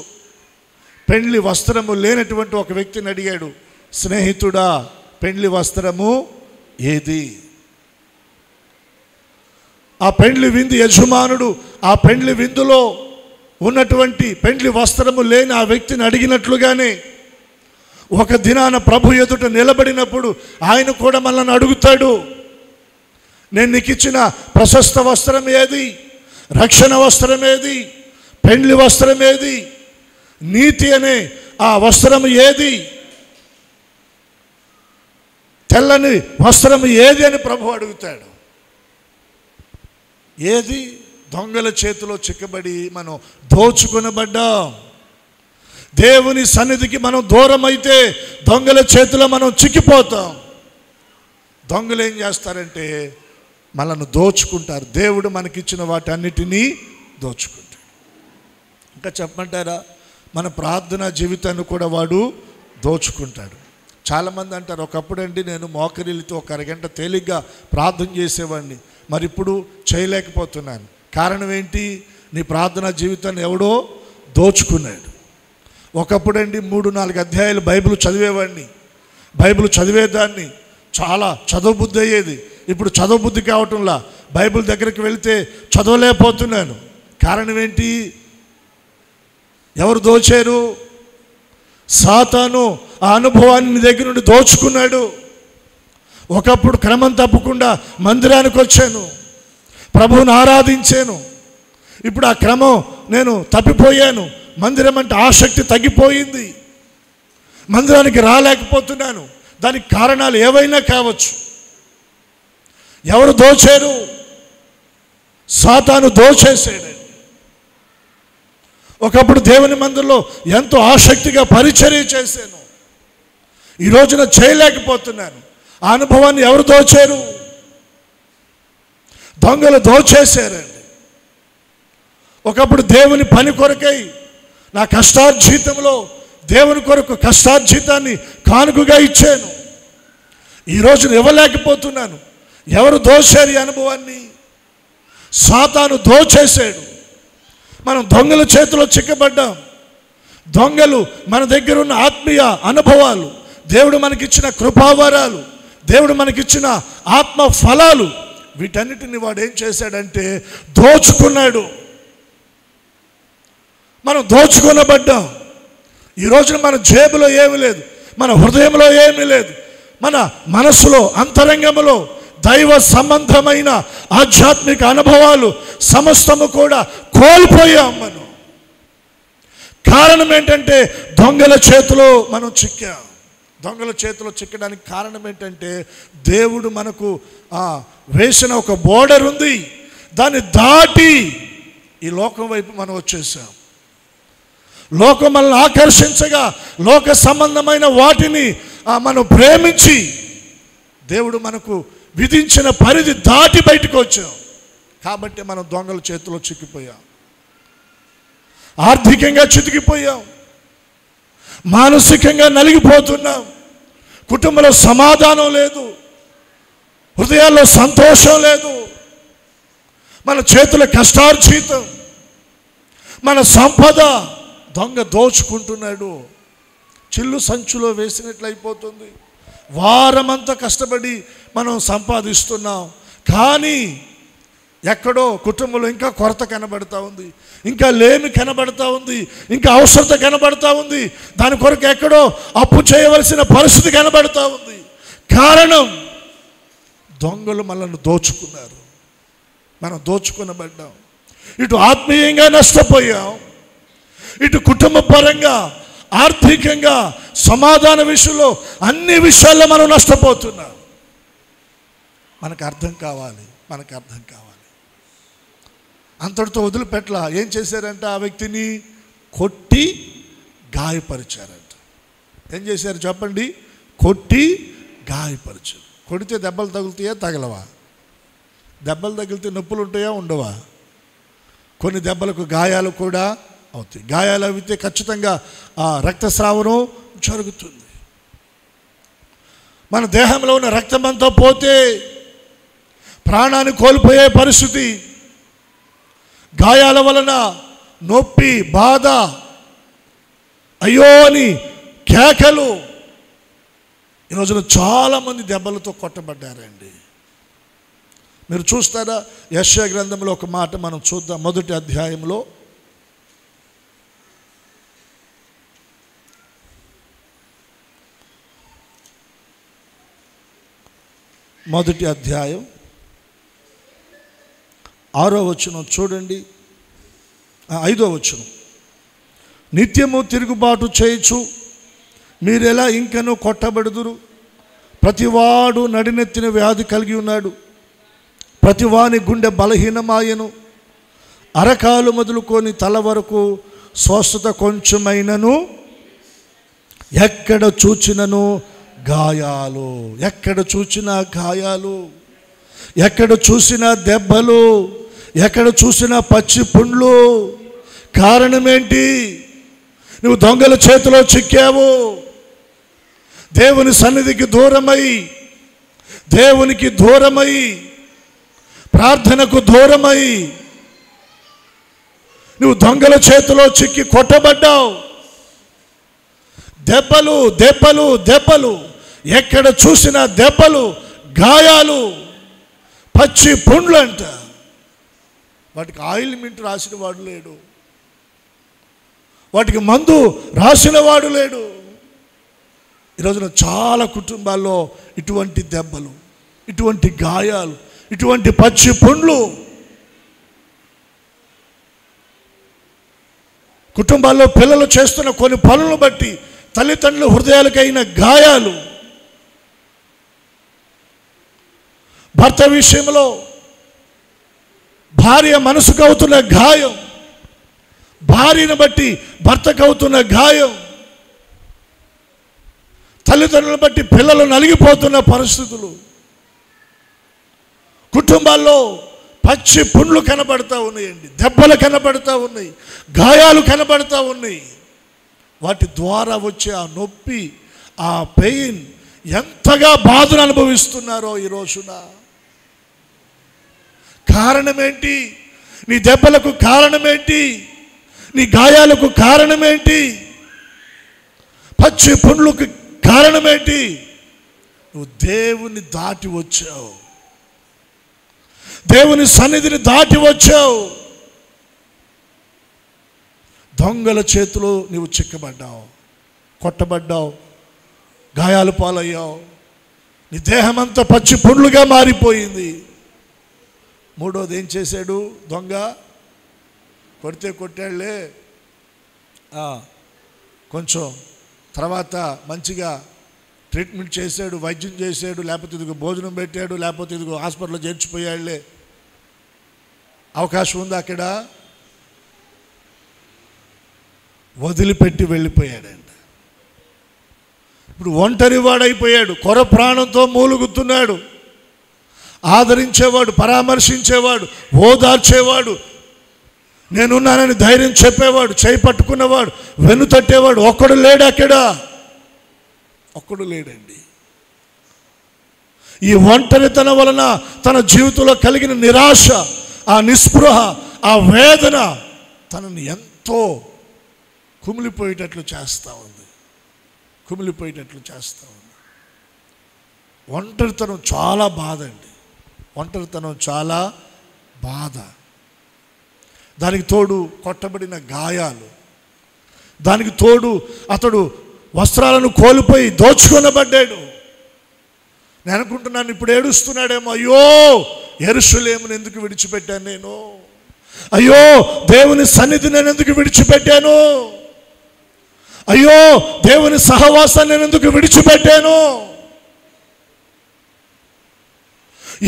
పెండ్లి వస్త్రము లేనటువంటి ఒక వ్యక్తిని అడిగాడు, స్నేహితుడా పెండ్లి వస్త్రము ఏది? ఆ పెండ్లి విందు యజమానుడు ఆ పెండ్లి విందులో ఉన్నటువంటి పెండ్లి వస్త్రము లేని ఆ వ్యక్తిని అడిగినట్లుగానే ఒక దినాన ప్రభు ఎదుట నిలబడినప్పుడు ఆయన కూడా మనల్ని అడుగుతాడు, నేను నీకు ఇచ్చిన ప్రశస్త వస్త్రం ఏది? రక్షణ వస్త్రం ఏది? పెండ్లి వస్త్రం ఏది? నీతి అనే ఆ వస్త్రం ఏది? తెల్లని వస్త్రం ఏది అని ప్రభు అడుగుతాడు. ఏది? దొంగల చేతిలో చిక్కబడి మనం దోచుకొనబడ్డాం. దేవుని సన్నిధికి మనం దూరం అయితే దొంగల చేతిలో మనం చిక్కిపోతాం. దొంగలు ఏం చేస్తారంటే మనల్ని దోచుకుంటారు. దేవుడు మనకిచ్చిన వాటన్నిటినీ దోచుకుంటాడు. ఇంకా చెప్పమంటారా, మన ప్రార్థనా జీవితాన్ని కూడా వాడు దోచుకుంటాడు. చాలామంది అంటారు, ఒకప్పుడు అండి నేను మోకరిల్లితో ఒక అరగంట తేలిగ్గా ప్రార్థన చేసేవాడిని, మరి ఇప్పుడు చేయలేకపోతున్నాను. కారణం ఏంటి? నీ ప్రార్థనా జీవితాన్ని ఎవడో దోచుకున్నాడు. ఒకప్పుడండి 3-4 అధ్యాయాలు బైబిల్ చదివేవాడిని, బైబిల్ చదివేదాన్ని, చాలా చదువు బుద్ధి అయ్యేది. ఇప్పుడు చదువు బుద్ధి కావటంలా బైబిల్ దగ్గరికి వెళితే చదవలేకపోతున్నాను. కారణం ఏంటి? ఎవరు దోచారు? సాతాను ఆ అనుభవాన్ని నీ దగ్గర నుండి దోచుకున్నాడు. ఒకప్పుడు క్రమం తప్పకుండా మందిరానికి వచ్చాను, ప్రభువుని ఆరాధించాను. ఇప్పుడు ఆ క్రమం నేను తప్పిపోయాను. మందిరం అంటే ఆసక్తి తగ్గిపోయింది, మందిరానికి రాలేకపోతున్నాను. దానికి కారణాలు ఏవైనా కావచ్చు. ఎవరు దోచారు? సాతాను దోచేసాడండి. ఒకప్పుడు దేవుని మందిరంలో ఎంతో ఆసక్తిగా పరిచర్య చేశాను, ఈ రోజున చేయలేకపోతున్నాను. ఆ అనుభవాన్ని ఎవరు దోచారు? దొంగలు దోచేశారండి. ఒకప్పుడు దేవుని పని కొరకై నా కష్టార్జితంలో దేవుని కొరకు కష్టార్జితాన్ని కానుకగా ఇచ్చాను. ఈరోజు ఇవ్వలేకపోతున్నాను. ఎవరు దోచారు ఈ అనుభవాన్ని? సాతాను దోచేశాడు. మనం దొంగల చేతిలో చిక్కబడ్డాం. దొంగలు మన దగ్గర ఉన్న ఆత్మీయ అనుభవాలు, దేవుడు మనకిచ్చిన కృపావరాలు, దేవుడు మనకిచ్చిన ఆత్మ ఫలాలు, వీటన్నిటిని వాడు ఏం చేశాడంటే దోచుకున్నాడు. మనం దోచుకొనబడ్డాం. ఈ రోజున మన జేబులో ఏమీ లేదు, మన హృదయంలో ఏమీ లేదు. మన మనసులో అంతరంగంలో దైవ సంబంధమైన ఆధ్యాత్మిక అనుభవాలు సమస్తము కూడా కోల్పోయాం మనం. కారణం ఏంటంటే దొంగల చేతిలో మనం చిక్కాం. దొంగల చేతిలో చిక్కడానికి కారణం ఏంటంటే దేవుడు మనకు వేసిన ఒక బోర్డర్ ఉంది. దాన్ని దాటి ఈ లోకం వైపు మనం వచ్చేసాం. లోకం మనల్ని ఆకర్షించగా లోక సంబంధమైన వాటిని మనం ప్రేమించి దేవుడు మనకు విధించిన పరిధి దాటి బయటకు వచ్చాం. కాబట్టి మనం దొంగల చేతిలో చిక్కిపోయాం. ఆర్థికంగా చితికిపోయాం, మానసికంగా నలిగిపోతున్నాం. కుటుంబంలో సమాధానం లేదు, హృదయాల్లో సంతోషం లేదు. మన చేతుల కష్టార్జితం, మన సంపద దొంగ దోచుకుంటున్నాడు. చిల్లు సంచులో వేసినట్లయిపోతుంది. వారమంతా కష్టపడి మనం సంపాదిస్తున్నాం, కానీ ఎక్కడో కుటుంబంలో ఇంకా కొరత కనబడతా ఉంది, ఇంకా లేమి కనబడతా ఉంది, ఇంకా అవసరత కనబడతా ఉంది. దాని కొరకు ఎక్కడో అప్పు చేయవలసిన పరిస్థితి కనబడతా ఉంది. కారణం దొంగలు మనల్ని దోచుకున్నారు. మనం దోచుకునబడ్డాం. ఇటు ఆత్మీయంగా నష్టపోయాం, ఇటు కుటుంబ పరంగా, ఆర్థికంగా, సమాధాన విషయంలో, అన్ని విషయాల్లో మనం నష్టపోతున్నాం. మనకు అర్థం కావాలి. అంతటితో వదిలిపెట్టలా. ఏం చేశారంటే ఆ వ్యక్తిని కొట్టి గాయపరిచారంట. ఏం చేశారు చెప్పండి? కొట్టి గాయపరిచారు. కొడితే దెబ్బలు తగులుతాయా తగలవా? దెబ్బలు తగిలితే నొప్పులు ఉంటాయా ఉండవా? కొన్ని దెబ్బలకు గాయాలు కూడా అవుతాయి. గాయాలు అయితే ఖచ్చితంగా రక్తస్రావణం జరుగుతుంది. మన దేహంలో ఉన్న రక్తమంతా పోతే ప్రాణాన్ని కోల్పోయే పరిస్థితి. గాయాల వలన నొప్పి, బాధ, అయ్యో అని కేకలు. ఈ రోజున చాలామంది దెబ్బలతో కొట్టబడ్డారండి. మీరు చూస్తారా? యెషయా గ్రంథంలో ఒక మాట మనం చూద్దాం. 1వ అధ్యాయంలో 1వ అధ్యాయం 6వ వచనం చూడండి. 5వ వచనం. నిత్యము తిరుగుబాటు చేయొచ్చు, మీరెలా ఇంకనూ కొట్టబడుదురు. ప్రతివాడు నడినెత్తిన వ్యాధి కలిగి ఉన్నాడు, ప్రతివాని గుండె బలహీనమాయను. అరకాలు మొదలుకొని తల వరకు స్వస్థత కొంచెమైనను, ఎక్కడ చూచినను గాయాలు, ఎక్కడ చూసినా గాయాలు, ఎక్కడ చూసినా దెబ్బలు, ఎక్కడ చూసినా పచ్చి పుండ్లు. కారణం ఏంటి? నువ్వు దొంగల చేతిలో చిక్కావు. దేవుని సన్నిధికి దూరమై, దేవునికి దూరమై, ప్రార్థనకు దూరమై నువ్వు దొంగల చేతిలో చిక్కి కొట్టబడ్డావు. దెబ్బలు దెబ్బలు దెబ్బలు, ఎక్కడ చూసినా దెబ్బలు, గాయాలు, పచ్చి పుండ్లు అంట. వాటికి ఆయిల్మెంట్ రాసిన వాడు లేడు, వాటికి మందు రాసిన వాడు లేడు. ఈరోజున చాలా కుటుంబాల్లో ఇటువంటి దెబ్బలు, ఇటువంటి గాయాలు, ఇటువంటి పచ్చి పుండ్లు. కుటుంబాల్లో పిల్లలు చేస్తున్న కొన్ని పనులను బట్టి తల్లిదండ్రుల హృదయాలకైన గాయాలు. భర్త విషయంలో భార్య మనసుకు అవుతున్న గాయం, భార్యను బట్టి భర్తకు అవుతున్న గాయం, తల్లిదండ్రులను బట్టి పిల్లలు నలిగిపోతున్న పరిస్థితులు, కుటుంబాల్లో పచ్చి పుండ్లు కనబడతా ఉన్నాయండి, దెబ్బలు కనబడతా ఉన్నాయి, గాయాలు కనబడతా ఉన్నాయి. వాటి ద్వారా వచ్చే ఆ నొప్పి, ఆ పెయిన్ ఎంతగా బాధను అనుభవిస్తున్నారో ఈ రోజున. కారణమేంటి? నీ దెబ్బలకు కారణమేంటి? నీ గాయాలకు కారణమేంటి? పచ్చి పుండ్లకు కారణమేంటి? నువ్వు దేవుని దాటి వచ్చావు, దేవుని సన్నిధిని దాటి వచ్చావు. దొంగల చేతిలో నీవు చిక్కబడ్డావు, కొట్టబడ్డావు, గాయాలు పాలయ్యావు. నీ దేహం అంతా పచ్చి పుండ్లుగా మారిపోయింది. మూడోది ఏం చేశాడు దొంగ? కొడితే కొట్టాడులే, కొంచెం తర్వాత మంచిగా ట్రీట్మెంట్ చేశాడు, వైద్యం చేశాడు, లేకపోతే ఇదిగో భోజనం పెట్టాడు, లేకపోతే ఇదిగో హాస్పిటల్లో చేర్చిపోయాడులే. అవకాశం ఉంది అక్కడ? వదిలిపెట్టి వెళ్ళిపోయాడండి. ఇప్పుడు ఒంటరి వాడైపోయాడు, కొర ప్రాణంతో మూలుగుతున్నాడు. ఆదరించేవాడు, పరామర్శించేవాడు, ఓదార్చేవాడు, నేనున్నానని ధైర్యం చెప్పేవాడు, చేయి పట్టుకున్నవాడు, వెన్నుతట్టేవాడు ఒక్కడు లేడు అక్కడ. ఒక్కడు లేడండి. ఈ ఒంటరితనం వలన తన జీవితంలో కలిగిన నిరాశ, ఆ నిస్పృహ, ఆ వేదన తనని ఎంతో కుమిలిపోయేటట్లు చేస్తూ ఉంది, కుమిలిపోయేటట్లు చేస్తూ ఉంది. ఒంటరితనం చాలా బాధ అండి, ఒంటరితనం చాలా బాధ. దానికి తోడు కొట్టబడిన గాయాలు, దానికి తోడు అతడు వస్త్రాలను కోల్పోయి దోచుకొనబడ్డాడు. నేను అనుకుంటున్నాను ఇప్పుడు ఏడుస్తున్నాడేమో, అయ్యో యెరూషలేమును ఎందుకు విడిచిపెట్టాను నేను, అయ్యో దేవుని సన్నిధి నేను ఎందుకు విడిచిపెట్టాను, అయ్యో దేవుని సహవాసాన్ని నేను ఎందుకు విడిచిపెట్టాను.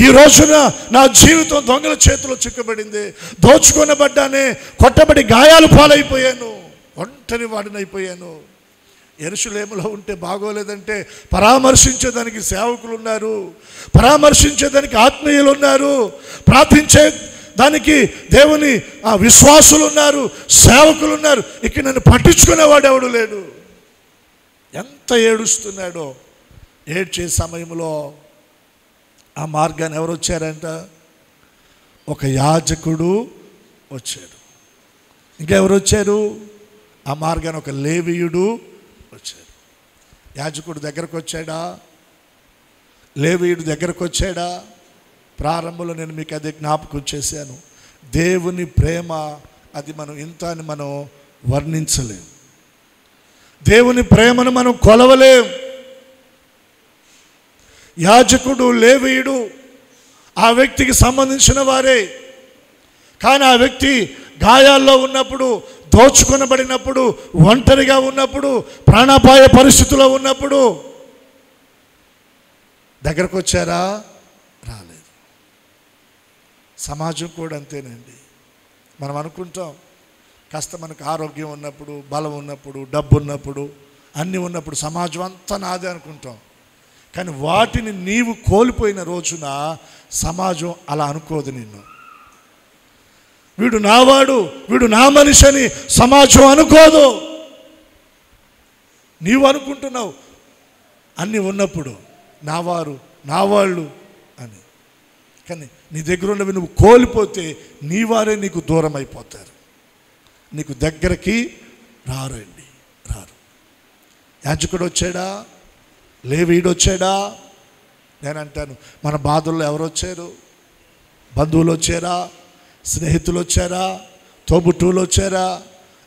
ఈ రోజున నా జీవితం దొంగల చేతిలో చిక్కబడింది, దోచుకొనబడ్డానే, కొట్టబడి గాయాలు పాలైపోయాను, ఒంటరి వాడినైపోయాను. యెరూషలేములో ఉంటే బాగోలేదంటే పరామర్శించేదానికి సేవకులు ఉన్నారు, పరామర్శించేదానికి ఆత్మీయులు ఉన్నారు, ప్రార్థించే దానికి దేవుని విశ్వాసులు ఉన్నారు, సేవకులు ఉన్నారు. ఇక్కడ నన్ను పట్టించుకునేవాడు ఎవడు లేడు. ఎంత ఏడుస్తున్నాడో. ఏడ్చే సమయంలో ఆ మార్గాన్ని ఎవరు వచ్చారంట? ఒక యాజకుడు వచ్చాడు. ఇంకెవరు వచ్చారు? ఆ మార్గాన్ని ఒక లేవీయుడు వచ్చాడు. యాజకుడు దగ్గరకు వచ్చాడా? లేవీయుడు దగ్గరకు వచ్చాడా? ప్రారంభంలో నేను మీకు అదే జ్ఞాపకం చేశాను. దేవుని ప్రేమ అది మనం ఇంత అని మనం వర్ణించలేం, దేవుని ప్రేమను మనం కొలవలేం. యాజకుడు, లేవీయుడు ఆ వ్యక్తికి సంబంధించిన వారే. కానీ ఆ వ్యక్తి గాయాల్లో ఉన్నప్పుడు, దోచుకొనబడినప్పుడు, ఒంటరిగా ఉన్నప్పుడు, ప్రాణాపాయ పరిస్థితిలో ఉన్నప్పుడు దగ్గరకు వచ్చారా? రాలేదు. సమాజం కూడా అంతేనండి. మనం అనుకుంటాం కాస్త మనకు ఆరోగ్యం ఉన్నప్పుడు, బలం ఉన్నప్పుడు, డబ్బు ఉన్నప్పుడు, అన్నీ ఉన్నప్పుడు సమాజం అంతా నాదే అనుకుంటాం. కానీ వాటిని నీవు కోల్పోయిన రోజున సమాజం అలా అనుకోదు నిన్ను. వీడు నావాడు, వీడు నా మనిషి అని సమాజం అనుకోదు. నీవు అనుకుంటున్నావు అన్నీ ఉన్నప్పుడు నావారు, నావాళ్ళు అని. కానీ నీ దగ్గర ఉన్నవి నువ్వు కోల్పోతే నీ వారే నీకు దూరం అయిపోతారు, నీకు దగ్గరికి రారండి, రారు. యాజకుడు వచ్చాడా? లేవీయుడు వచ్చాడా? నేను అంటాను, మన బాధల్లో ఎవరు వచ్చారు? బంధువులు వచ్చారా? స్నేహితులు వచ్చారా? తోబుట్టువులు వచ్చారా?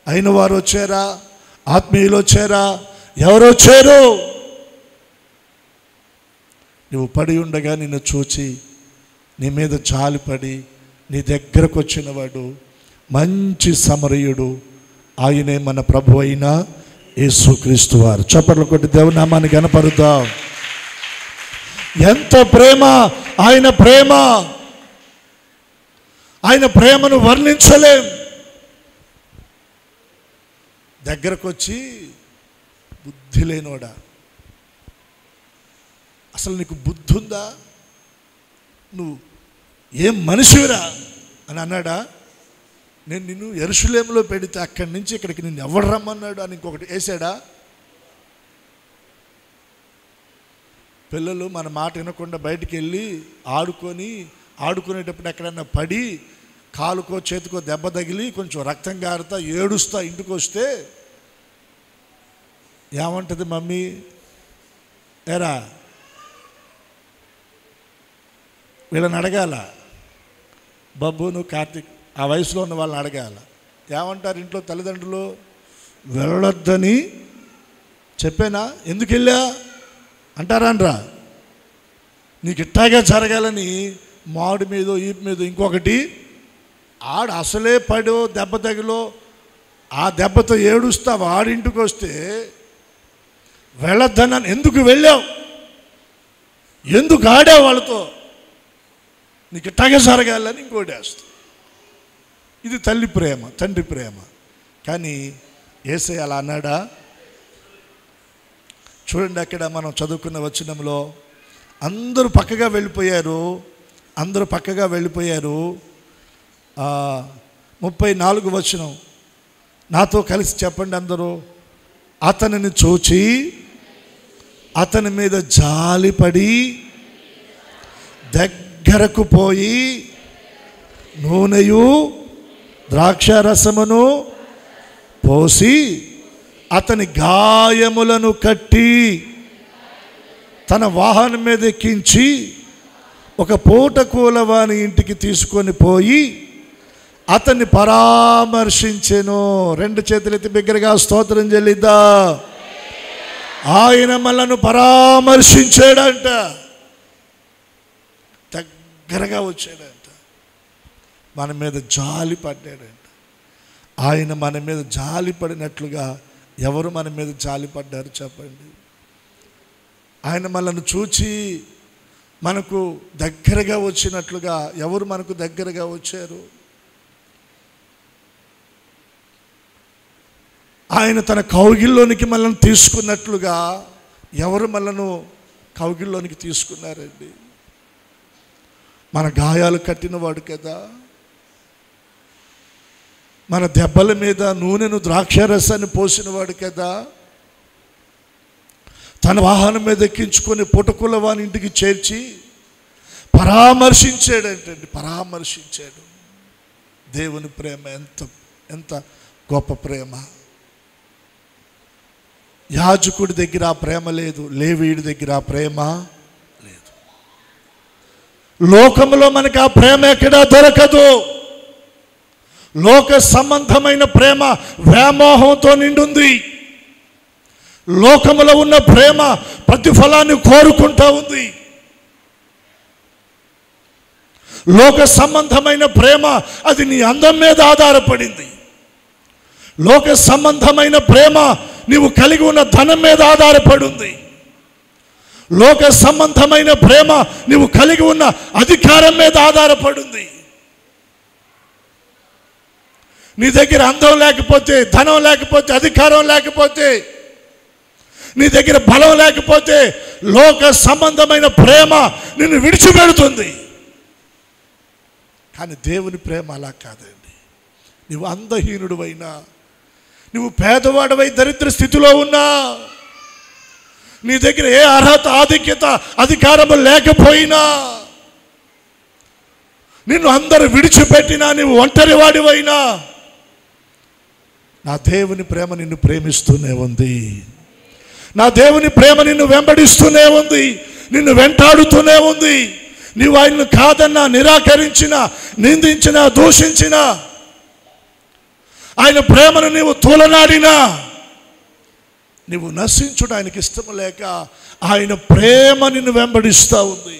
అయిన వారు వచ్చారా? ఆత్మీయులు వచ్చారా? ఎవరు వచ్చారు? నువ్వు పడి ఉండగా నిన్ను చూచి నీ మీద జాలిపడి నీ దగ్గరకు వచ్చినవాడు మంచి సమరయుడు, ఆయనే మన ప్రభు అయిన యేసుక్రీస్తు వారు. చప్పట్లు కొట్టి దేవుని నామాన్ని గణపరుద్దాం. ఎంత ప్రేమ! ఆయన ప్రేమ, ఆయన ప్రేమను వర్ణించలేం. దగ్గరకు వచ్చి, బుద్ధి లేనోడా, అసలు నీకు బుద్ధి ఉందా? నువ్వు ఏం మనిషివిరా అని అన్నాడా? నేను నిన్ను యెరూషలేములో పెడితే అక్కడి నుంచి ఇక్కడికి నిన్ను ఎవడు రమ్మన్నాడు అని ఇంకొకటి వేసాడా? పిల్లలు మన మాట వినకుండా బయటికి వెళ్ళి ఆడుకునేటప్పుడు ఎక్కడన్నా పడి కాలుకో చేతికో దెబ్బ తగిలి కొంచెం రక్తం గారుతా ఏడుస్తా ఇంటికి వస్తే ఏమంటుంది మమ్మీ? ఏరా వీళ్ళని అడగాల, బబ్బును కార్తీక్ ఆ వయసులో ఉన్న వాళ్ళని అడగాల. ఏమంటారు ఇంట్లో తల్లిదండ్రులు? వెళ్ళొద్దని చెప్పానా, ఎందుకు వెళ్ళా అంటారా అనరా? నీకు ఇట్టాగే జరగాలని మాడు మీద ఈపు మీద ఇంకొకటి ఆడు అసలే పడో దెబ్బ తగిలో ఆ దెబ్బతో ఏడుస్తావు. ఆడింటికి వస్తే వెళ్ళొద్దన్నాను, ఎందుకు వెళ్ళావు, ఎందుకు ఆడావు వాళ్ళతో, నీకు ఇట్టాగే జరగాలని ఇంకోటి వేస్తావు. ఇది తల్లి ప్రేమ, తండ్రి ప్రేమ. కానీ యేసయ్య అలా అన్నాడా? చూడండి, అక్కడ మనం చదువుకున్న వచనంలో అందరూ పక్కగా వెళ్ళిపోయారు. 34 వచనం నాతో కలిసి చెప్పండి అందరూ. అతనిని చూచి అతని మీద జాలిపడి దగ్గరకు పోయి నూనెయు ద్రాక్షారసమును పోసి అతని గాయములను కట్టి తన వాహనం మీద ఎక్కించి ఒక పూటకూలవాని ఇంటికి తీసుకొని పోయి అతన్ని పరామర్శించెను. 2 చేతులెత్తి బిగ్గరగా స్తోత్రం చెల్లిద్దా. ఆయన మనల్ని పరామర్శించాడంట, దగ్గరగా వచ్చాడంట, మన మీద జాలి పడ్డాడంట. ఆయన మన మీద జాలి పడినట్లుగా ఎవరు మన మీద జాలి పడ్డారు చెప్పండి? ఆయన మనల్ని చూచి మనకు దగ్గరగా వచ్చినట్లుగా ఎవరు మనకు దగ్గరగా వచ్చారు? ఆయన తన కౌగిల్లోనికి మనల్ని తీసుకున్నట్లుగా ఎవరు మనను కౌగిల్లోనికి తీసుకున్నారండి? మన గాయాలు కట్టినవాడు కదా, మన దెబ్బల మీద నూనెను ద్రాక్షారసాన్ని పోసినవాడు కదా, తన వాహనం మీద ఎక్కించుకొని పుటకుల వాని ఇంటికి చేర్చి పరామర్శించాడంటండి, పరామర్శించాడు. దేవుని ప్రేమ ఎంత ఎంత గొప్ప ప్రేమ! యాజకుడి దగ్గర ఆ ప్రేమ లేదు, లేవీయుడి దగ్గర ఆ ప్రేమ లేదు. లోకంలో మనకి ఆ ప్రేమ ఎక్కడా దొరకదు. లోక సంబంధమైన ప్రేమ వ్యామోహంతో నిండుంది. లోకములో ఉన్న ప్రేమ ప్రతిఫలాన్ని కోరుకుంటా ఉంది. లోక సంబంధమైన ప్రేమ అది నీ అందం మీద ఆధారపడింది. లోక సంబంధమైన ప్రేమ నీవు కలిగి ఉన్న ధనం మీద ఆధారపడింది. లోక సంబంధమైన ప్రేమ నీవు కలిగి ఉన్న అధికారం మీద ఆధారపడింది. నీ దగ్గర అందం లేకపోతే, ధనం లేకపోతే, అధికారం లేకపోతే, నీ దగ్గర బలం లేకపోతే లోక సంబంధమైన ప్రేమ నిన్ను విడిచిపెడుతుంది. కానీ దేవుని ప్రేమ అలా కాదండి. నువ్వు అందహీనుడివైనా, నువ్వు పేదవాడివై దరిద్ర స్థితిలో ఉన్నా, నీ దగ్గర ఏ అర్హత, ఆధిక్యత, అధికారము లేకపోయినా, నిన్ను అందరూ విడిచిపెట్టినా, నువ్వు ఒంటరి వాడివైనా, నా దేవుని ప్రేమ నిన్ను ప్రేమిస్తూనే ఉంది. నా దేవుని ప్రేమ నిన్ను వెంబడిస్తూనే ఉంది, నిన్ను వెంటాడుతూనే ఉంది. నీవు ఆయన్ను కాదన్నా, నిరాకరించినా, నిందించినా, దూషించినా, ఆయన ప్రేమను నీవు తూలనాడినా, నీవు నశించుట ఆయనకి ఇష్టం లేక ఆయన ప్రేమ నిన్ను వెంబడిస్తూ ఉంది.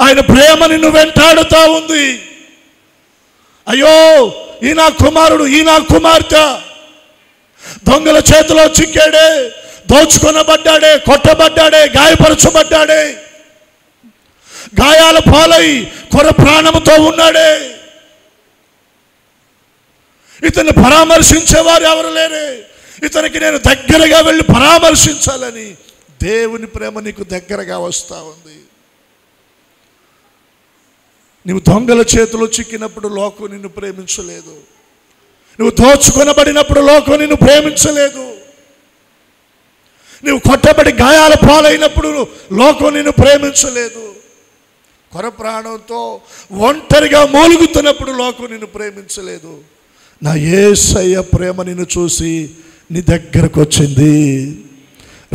ఆయన ప్రేమ నిన్ను వెంటాడుతూ ఉంది. అయ్యో, ఈ నా కుమారుడు, ఈ నా కుమార్తె దొంగల చేతిలో చిక్కాడే, దోచుకొనబడ్డాడే, కొట్టబడ్డాడే, గాయపరచబడ్డాడే, గాయాల పాలై కొర ప్రాణముతో ఉన్నాడే. ఇతన్ని పరామర్శించేవారు ఎవరు లేరే. ఇతనికి నేను దగ్గరగా వెళ్ళి పరామర్శించాలని దేవుని ప్రేమ నీకు దగ్గరగా వస్తూ ఉంది. నువ్వు దొంగల చేతిలో చిక్కినప్పుడు లోకం నిన్ను ప్రేమించలేదు. నువ్వు దోచుకొనబడినప్పుడు లోకం నిన్ను ప్రేమించలేదు. నువ్వు కొట్టబడి గాయాల పాలైనప్పుడు లోకం నిన్ను ప్రేమించలేదు. కొర ప్రాణంతో ఒంటరిగా మూలుగుతున్నప్పుడు లోకం నిన్ను ప్రేమించలేదు. నా యేసయ్య ప్రేమ నిన్ను చూసి నీ దగ్గరకు వచ్చింది.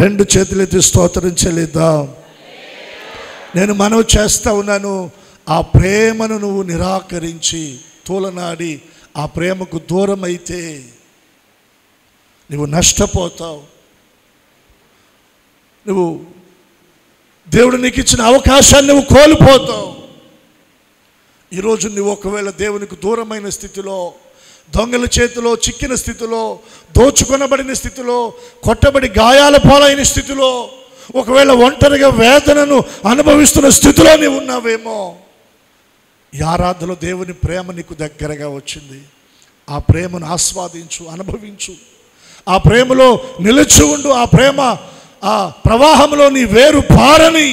రెండు చేతులెత్తి స్తోత్రించలేదా? నేను మనవి చేస్తా ఉన్నాను, ఆ ప్రేమను నువ్వు నిరాకరించి తూలనాడి ఆ ప్రేమకు దూరం అయితే నువ్వు నష్టపోతావు. నువ్వు దేవుడు నీకు ఇచ్చిన అవకాశాన్ని నువ్వు కోల్పోతావు. ఈరోజు నువ్వు ఒకవేళ దేవునికి దూరమైన స్థితిలో, దొంగల చేతిలో చిక్కిన స్థితిలో, దోచుకొనబడిన స్థితిలో, కొట్టబడి గాయాల పాలైన స్థితిలో, ఒకవేళ ఒంటరిగా వేదనను అనుభవిస్తున్న స్థితిలో నీవు ఉన్నావేమో, ఈ ఆరాధనలో దేవుని ప్రేమ నీకు దగ్గరగా వచ్చింది. ఆ ప్రేమను ఆస్వాదించు, అనుభవించు. ఆ ప్రేమలో నిలిచి ఉండు. ఆ ప్రేమ ఆ ప్రవాహంలో నీ వేరు పారని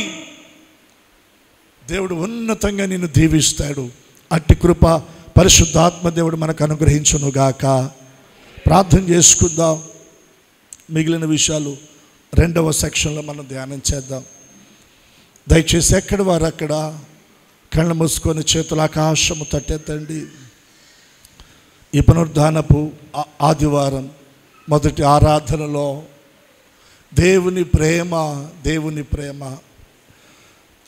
దేవుడు ఉన్నతంగా నిన్ను దీవిస్తాడు. అట్టి కృప పరిశుద్ధాత్మ దేవుడు మనకు అనుగ్రహించునుగాక. ప్రార్థన చేసుకుందాం. మిగిలిన విషయాలు రెండవ సెక్షన్లో మనం ధ్యానం చేద్దాం. దయచేసి ఎక్కడ వారు అక్కడ కళ్ళు మూసుకొని చేతుల ఆకాశము తట్టెత్తండి. ఈ పునరుద్ధానపు ఆదివారం మొదటి ఆరాధనలో దేవుని ప్రేమ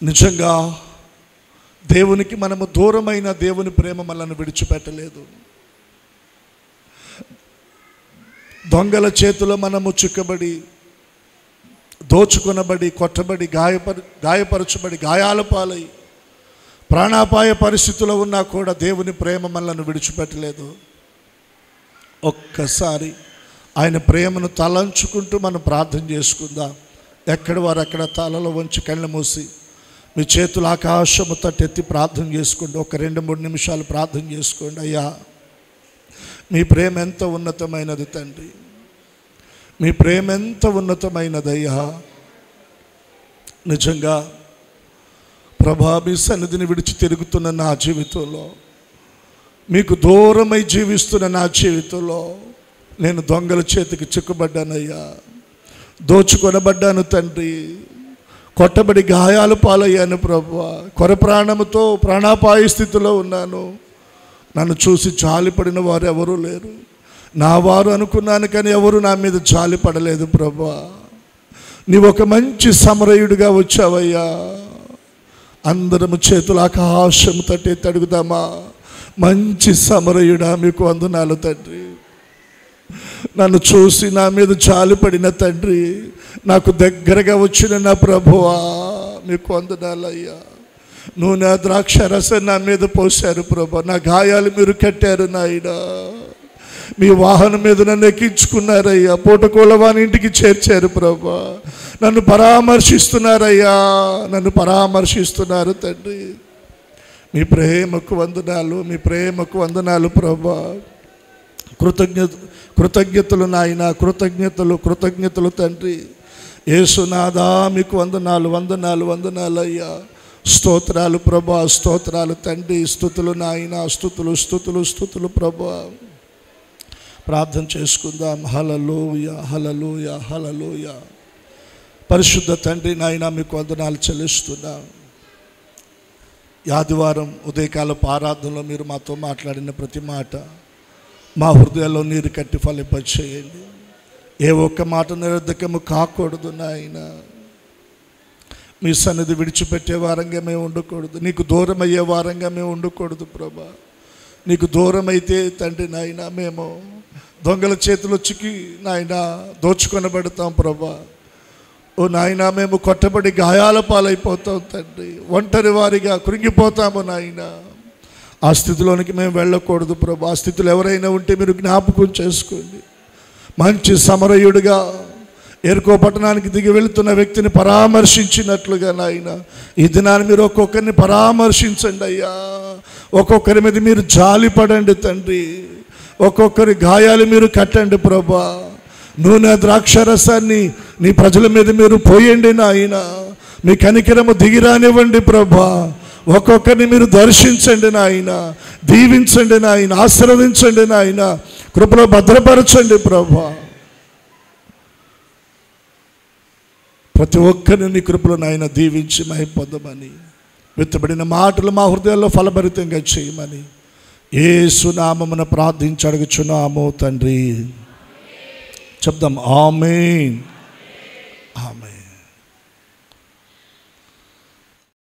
నిజంగా దేవునికి మనము దూరమైన దేవుని ప్రేమ మనల్ని విడిచిపెట్టలేదు. దొంగల చేతిలో మనము చిక్కబడి, దోచుకొనబడి, కొట్టబడి, గాయపరచబడి, గాయాల పాలై ప్రాణాపాయ పరిస్థితుల్లో ఉన్నా కూడా దేవుని ప్రేమ మనల్ని విడిచిపెట్టలేదు. ఒక్కసారి ఆయన ప్రేమను తలంచుకుంటూ మనం ప్రార్థన చేసుకుందాం. ఎక్కడ వారు అక్కడ తలలో వంచి కళ్ళు మూసి మీ చేతులు ఆకాశము తట్టెత్తి ప్రార్థన చేసుకోండి. ఒక 2-3 నిమిషాలు ప్రార్థన చేసుకోండి. అయ్యా, మీ ప్రేమ ఎంత ఉన్నతమైనది తండ్రి, మీ ప్రేమ ఎంత ఉన్నతమైనదయ్యా. నిజంగా ప్రభా, మీ సన్నిధిని విడిచి తిరుగుతున్న నా జీవితంలో, మీకు దూరమై జీవిస్తున్న నా జీవితంలో నేను దొంగల చేతికి చిక్కుబడ్డానయ్యా, దోచుకొనబడ్డాను తండ్రి, కొట్టబడి గాయాలు పాలయ్యాను ప్రభువా. కొర ప్రాణముతో ప్రాణాపాయ స్థితిలో ఉన్నాను. నన్ను చూసి జాలిపడిన వారు ఎవరూ లేరు. నా వారు అనుకున్నాను కానీ ఎవరు నా మీద జాలిపడలేదు ప్రభువా. నీవు ఒక మంచి సమరయుడిగా వచ్చావయ్యా. అందరము చేతులు ఆకాశము తట్టి అడుగుదామా? మంచి సమరయుడా, మీకు వందనాలు తండ్రి. నన్ను చూసి నా మీద జాలిపడిన తండ్రి, నాకు దగ్గరగా వచ్చిన నా ప్రభువా, మీకు వందనాలయ్యా. నూనె ద్రాక్ష రసం నా మీద పోశారు ప్రభా. నా గాయాలు మీరు కట్టారు నాయనా. మీ వాహనం మీద నన్ను ఎక్కించుకున్నారయ్యా. పూటకోళవాని ఇంటికి చేర్చారు ప్రభా. నన్ను పరామర్శిస్తున్నారయ్యా, నన్ను పరామర్శిస్తున్నారు తండ్రి. మీ ప్రేమకు వందనాలు, మీ ప్రేమకు వందనాలు ప్రభా. కృతజ్ఞతలు నాయన, కృతజ్ఞతలు తండ్రి. యేసునాథా, మీకు వందనాలు, వందనాలు అయ్యా. స్తోత్రాలు ప్రభా, స్తోత్రాలు తండ్రి. స్తుతులు నాయన, స్తుతులు ప్రభా. ప్రార్థన చేసుకుందాం. హల్లెలూయా, హల్లెలూయా, హల్లెలూయా. పరిశుద్ధ తండ్రి నాయన, మీకు వందనాలు చెల్లిస్తున్నాం. ఈ ఆదివారం ఉదయకాలపు ఆరాధనలో మీరు మాతో మాట్లాడిన ప్రతి మాట మా హృదయాల్లో నీరు కట్టి ఫలింపచేయండి. ఏ ఒక్క మాట నిరర్ధకము కాకూడదు నాయన. మీ సన్నిధి విడిచిపెట్టే వారంగా మేము ఉండకూడదు. నీకు దూరం అయ్యే వారంగా మేము ఉండకూడదు ప్రభా. నీకు దూరం అయితే తండ్రి నాయన, మేము దొంగల చేతిలో చిక్కి నాయన దోచుకొనబడతాం ప్రభా. ఓ నాయన, మేము కొట్టబడి గాయాల పాలైపోతాం తండ్రి. ఒంటరి వారిగా కృంగిపోతాము నాయన. ఆ స్థితిలోనికి మేము వెళ్ళకూడదు ప్రభు. ఆ స్థితిలో ఎవరైనా ఉంటే మీరు జ్ఞాపకం చేసుకోండి. మంచి సమరయుడిగా ఎరుకో పట్టణానికి దిగి వెళుతున్న వ్యక్తిని పరామర్శించినట్లుగా నాయన, ఈ దినాన్ని మీరు ఒక్కొక్కరిని పరామర్శించండి అయ్యా. ఒక్కొక్కరి మీద మీరు జాలిపడండి తండ్రి. ఒక్కొక్కరి గాయాలు మీరు కట్టండి ప్రభా. నూనె ద్రాక్షరసాన్ని నీ ప్రజల మీద మీరు పోయండి నాయన. మీ కనికరము దిగిరానివ్వండి ప్రభా. ఒక్కొక్కరిని మీరు దర్శించండి నాయన, దీవించండి నాయన, ఆశీర్వదించండి నాయన, కృపలో భద్రపరచండి ప్రభువా. ప్రతి ఒక్కరిని నీ కృపలో నాయన దీవించి మహిమ పొందమని, విత్తబడిన మాటలు మా హృదయాల్లో ఫలభరితంగా చేయమని యేసు నామమున ప్రార్థించి అడుగుచున్నాము తండ్రి. చెప్దాం ఆమేన్.